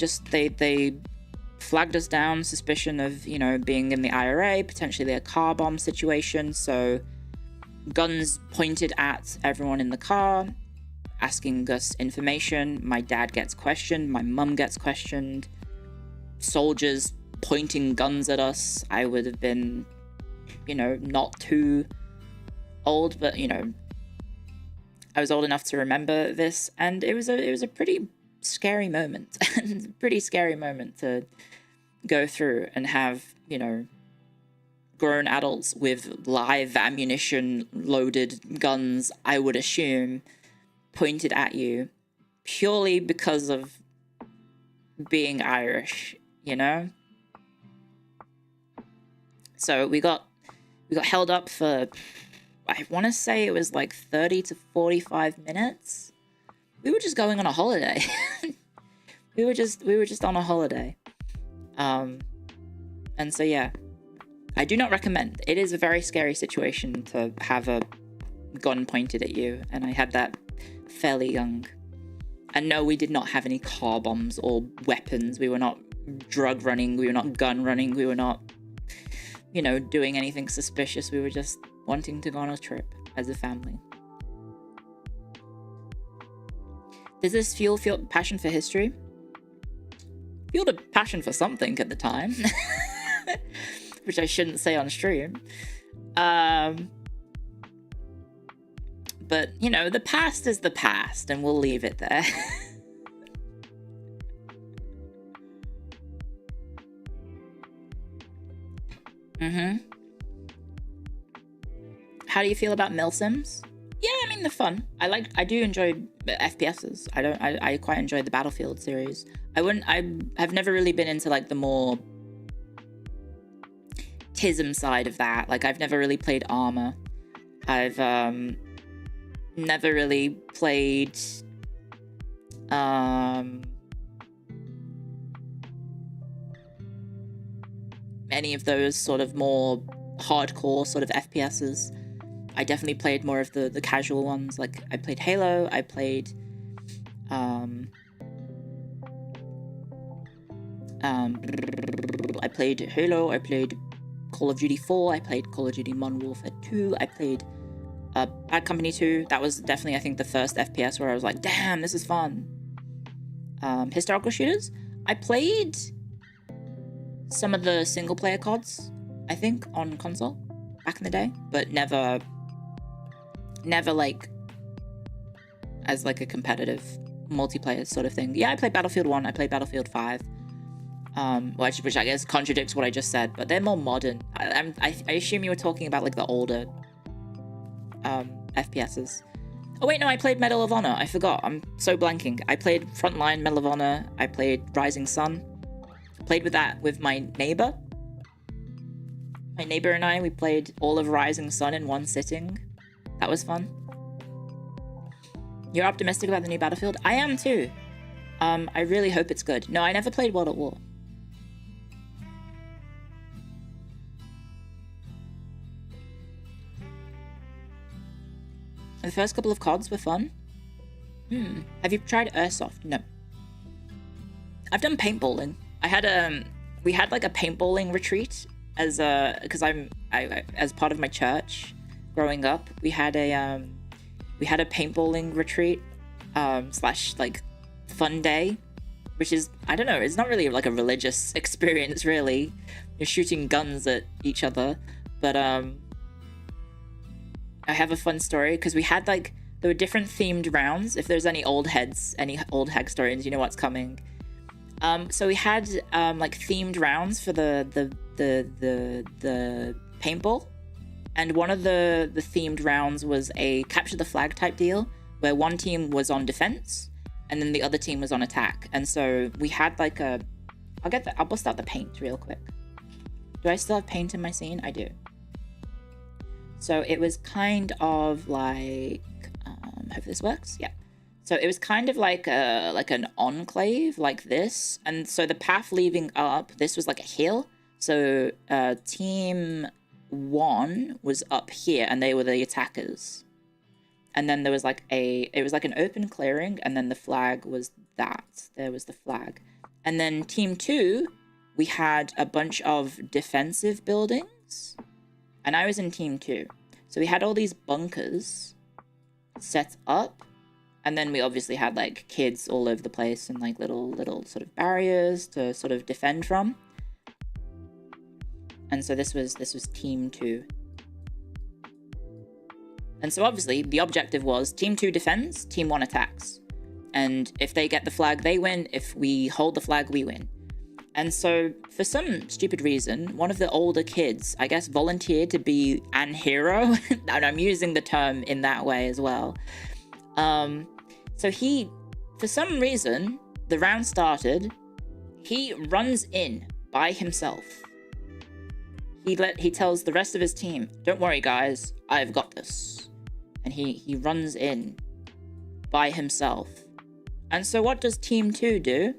flagged us down, suspicion of, you know, being in the IRA, potentially a car bomb situation. So guns pointed at everyone in the car, asking us information. My dad gets questioned, my mum gets questioned, soldiers pointing guns at us. I would have been, you know, not too old, but, you know, I was old enough to remember this, and it was a pretty scary moment. Pretty scary moment to go through and have, you know, grown adults with live ammunition loaded guns, I would assume, pointed at you purely because of being Irish, you know? So we got held up for, I want to say it was like 30 to 45 minutes. We were just going on a holiday. we were just on a holiday. And so yeah, I do not recommend. It is a very scary situation to have a gun pointed at you, and I had that fairly young. And no, we did not have any car bombs or weapons. We were not drug running. We were not gun running. We were not, you know, doing anything suspicious. We were just wanting to go on a trip as a family. Does this fuel passion for history? Fueled a passion for something at the time, which I shouldn't say on stream. But, you know, the past is the past, and we'll leave it there. How do you feel about milsims? Yeah, I mean, they're fun. I do enjoy FPSs. I quite enjoy the Battlefield series. I've never really been into like the more TISM side of that. Like, I've never really played Arma. I've never really played any of those sort of more hardcore sort of FPSs. I definitely played more of the casual ones. Like, I played Halo, I played Halo, I played Call of Duty 4, I played Call of Duty Modern Warfare 2, I played Bad Company 2. That was definitely, I think, the first FPS where I was like, damn, this is fun. Historical shooters, I played some of the single player CODs, I think, on console back in the day, but never like as like a competitive multiplayer sort of thing. Yeah, I played Battlefield 1, I played Battlefield 5, which I guess contradicts what I just said, but they're more modern. I assume you were talking about like the older FPSs. Oh wait, no, I played Medal of Honor. I forgot. I'm so blanking. I played Frontline, Medal of Honor. I played Rising Sun. Played with that with my neighbor. My neighbor and I, we played all of Rising Sun in one sitting. That was fun. You're optimistic about the new Battlefield? I am too. I really hope it's good. No, I never played World at War. The first couple of CODs were fun. Have you tried Airsoft? No. I've done paintballing. We had like a paintballing retreat as as part of my church growing up. We had a paintballing retreat slash like fun day, which is, I don't know, it's not really like a religious experience really. You're shooting guns at each other, but I have a fun story because we had like, there were different themed rounds. If there's any old heads, any old historians, you know what's coming. So we had like themed rounds for the paintball, and one of the themed rounds was a capture the flag type deal where one team was on defense and then the other team was on attack. And so we had like I'll bust out the paint real quick. Do I still have paint in my scene? I do. So it was kind of like, hope this works. Yeah. So it was kind of like an enclave like this. And so the path leaving up, this was like a hill. So team 1 was up here and they were the attackers. And then there was like it was like an open clearing, and then the flag was that. There was the flag. And then team 2, we had a bunch of defensive buildings. And I was in team 2. So we had all these bunkers set up. And then we obviously had like kids all over the place and like little sort of barriers to sort of defend from. And so this was team 2. And so obviously the objective was team 2 defends, team 1 attacks. And if they get the flag, they win. If we hold the flag, we win. And so for some stupid reason, one of the older kids, I guess, volunteered to be an hero. And I'm using the term in that way as well. So he, for some reason, the round started, he runs in by himself. He tells the rest of his team, don't worry guys, I've got this. And he runs in by himself. And so what does team 2 do?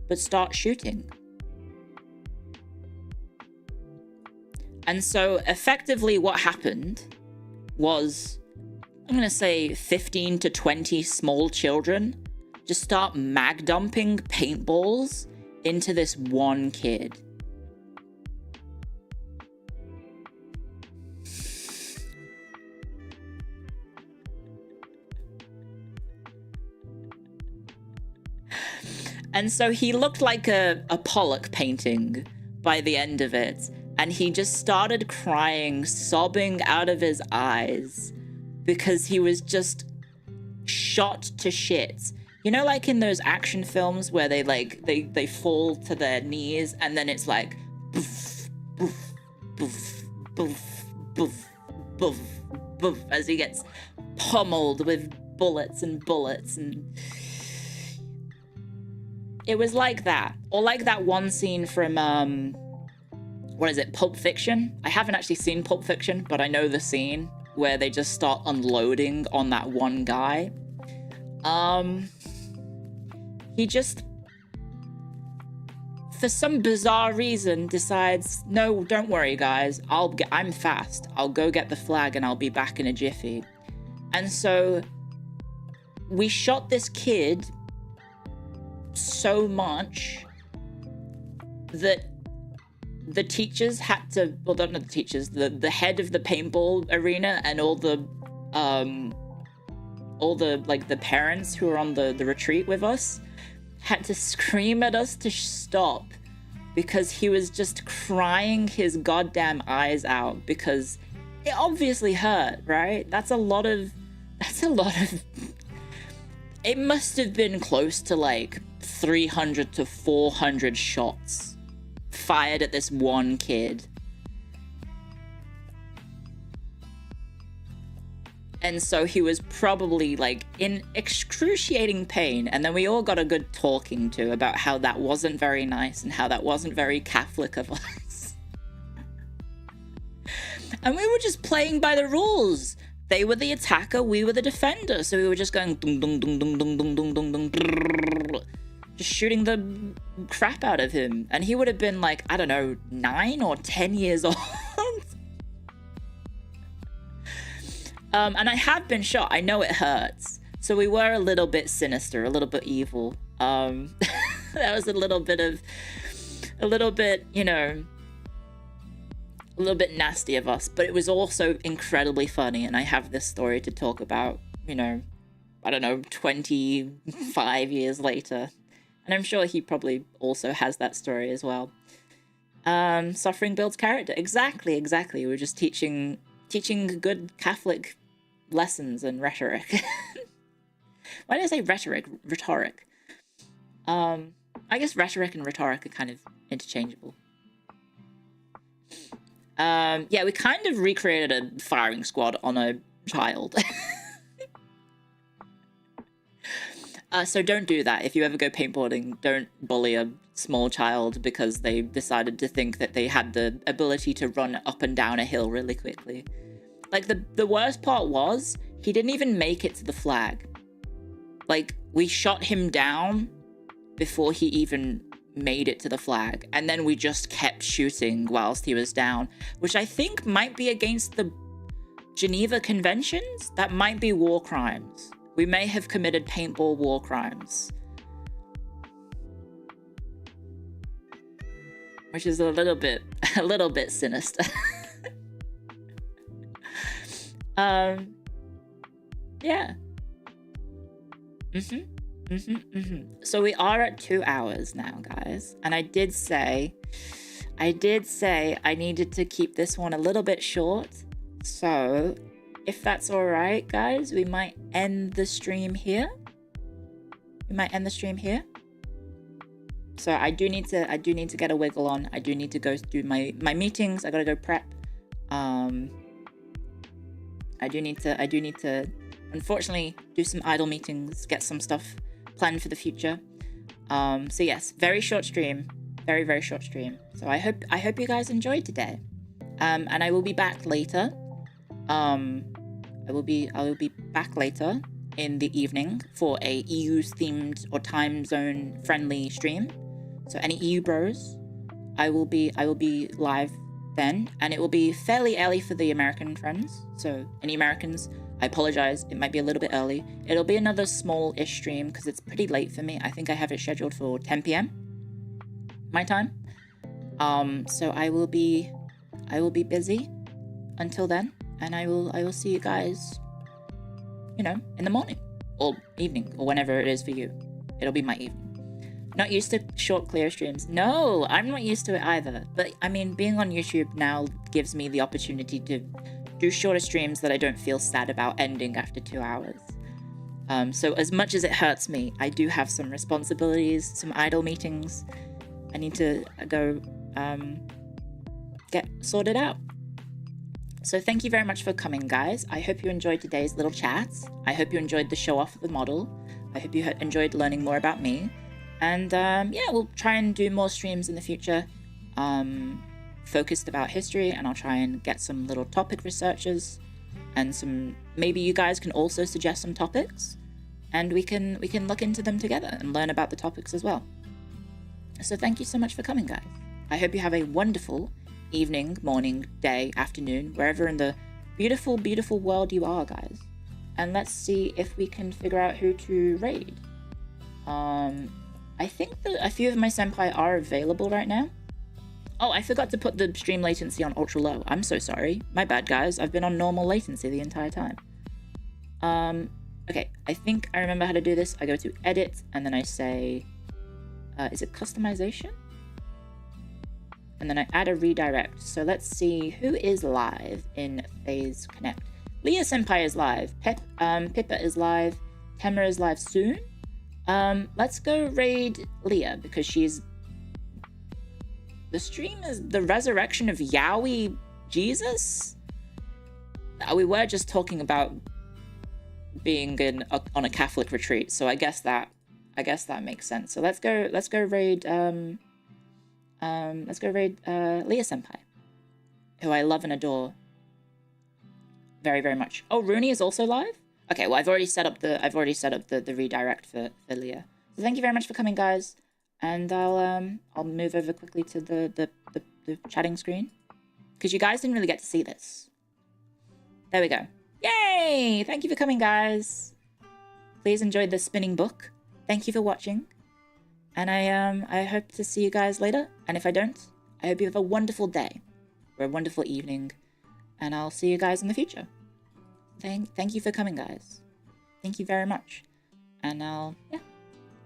But start shooting. And so effectively what happened was, I'm going to say 15 to 20 small children just start mag dumping paintballs into this one kid. And so he looked like a Pollock painting by the end of it. And he just started crying, sobbing out of his eyes because he was just shot to shit. You know, like in those action films where they fall to their knees and then it's like boof, boof, boof, boof, boof, boof, boof, as he gets pummeled with bullets and bullets. And it was like that. Or like that one scene from, what is it, Pulp Fiction? I haven't actually seen Pulp Fiction, but I know the scene where they just start unloading on that one guy. He just, for some bizarre reason, decides, no, don't worry, guys. I'm fast. I'll go get the flag and I'll be back in a jiffy. And so we shot this kid so much that the teachers had to, well, not the teachers, the head of the paintball arena and all the like the parents who were on the retreat with us had to scream at us to stop because he was just crying his goddamn eyes out because it obviously hurt, right? That's a lot of it must have been close to like 300 to 400 shots fired at this one kid. And so he was probably like in excruciating pain. And then we all got a good talking to about how that wasn't very nice and how that wasn't very Catholic of us. And we were just playing by the rules. They were the attacker, we were the defender. So we were just going dung dung dung dung dung dung dung dung dung, just shooting the crap out of him. And he would have been like, I don't know, 9 or 10 years old. And I have been shot. I know it hurts. So we were a little bit sinister, a little bit evil. That was a little bit, you know, a little bit nasty of us. But it was also incredibly funny. And I have this story to talk about, you know, I don't know, 25 years later. And I'm sure he probably also has that story as well. Suffering builds character. Exactly. We're just teaching good Catholic lessons and rhetoric. Why did I say rhetoric? Rhetoric. I guess rhetoric and rhetoric are kind of interchangeable. Yeah, we kind of recreated a firing squad on a child. So don't do that. If you ever go paintballing, don't bully a small child because they decided to think that they had the ability to run up and down a hill really quickly. Like, the worst part was, he didn't even make it to the flag. Like, we shot him down before he even made it to the flag. And then we just kept shooting whilst he was down, which I think might be against the Geneva Conventions. That might be war crimes. We may have committed paintball war crimes. Which is a little bit sinister. Yeah. So we are at 2 hours now, guys. And I did say I needed to keep this one a little bit short. So if that's all right, guys, we might end the stream here. So I do need to get a wiggle on. I do need to go do my meetings. I gotta go prep. I do need to unfortunately do some idle meetings, get some stuff planned for the future. So yes, very short stream. Very, very short stream. So I hope you guys enjoyed today. And I will be back later. I will be back later in the evening for a EU themed or time zone friendly stream. So any EU bros, I will be live then, and it will be fairly early for the American friends. So any Americans, I apologize, it might be a little bit early. It'll be another small-ish stream because it's pretty late for me. I think I have it scheduled for 10 p.m. my time. So I will be busy until then, and I will see you guys, you know, in the morning or evening or whenever it is for you. It'll be my evening. Not used to short Clio streams. No, I'm not used to it either. But I mean, being on YouTube now gives me the opportunity to do shorter streams that I don't feel sad about ending after 2 hours. So as much as it hurts me, I do have some responsibilities, some idle meetings. I need to go get sorted out. So thank you very much for coming, guys. I hope you enjoyed today's little chat. I hope you enjoyed the show off of the model. I hope you enjoyed learning more about me. And yeah, we'll try and do more streams in the future, focused about history, and I'll try and get some little topic researches, and some, maybe you guys can also suggest some topics, and we can look into them together and learn about the topics as well. So thank you so much for coming, guys. I hope you have a wonderful evening, morning, day, afternoon, wherever in the beautiful, beautiful world you are, guys. And let's see if we can figure out who to raid. I think that a few of my senpai are available right now. Oh, I forgot to put the stream latency on ultra low. I'm so sorry. My bad, guys. I've been on normal latency the entire time. Okay, I think I remember how to do this. I go to edit, and then I say, is it customization? And then I add a redirect. So let's see who is live in Phase Connect. Leah Senpai is live. Pippa is live. Temra is live soon. Let's go raid Leah because she's... The stream is the resurrection of Yowie Jesus? We were just talking about being on a Catholic retreat, so I guess that makes sense. So let's go raid Leah Senpai, who I love and adore very, very much. Oh, Rooney is also live? Okay, well I've already set up the redirect for Leah. So thank you very much for coming, guys. And I'll move over quickly to the chatting screen, because you guys didn't really get to see this. There we go. Yay! Thank you for coming, guys. Please enjoy the spinning book. Thank you for watching. And I hope to see you guys later. And if I don't, I hope you have a wonderful day or a wonderful evening. And I'll see you guys in the future. Thank you for coming, guys. Thank you very much. And yeah.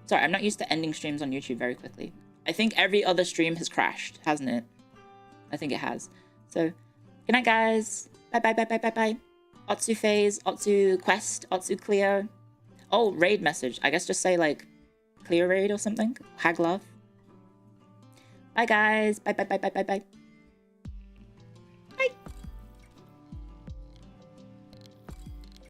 Sorry, I'm not used to ending streams on YouTube very quickly. I think every other stream has crashed, hasn't it? I think it has. So, good night, guys. Bye, bye, bye, bye, bye, bye. Otsu Phase, Otsu Quest, Otsu Clio. Oh, raid message. I guess just say, like, Clio raid or something. Hag love. Bye, guys. Bye, bye, bye, bye, bye, bye.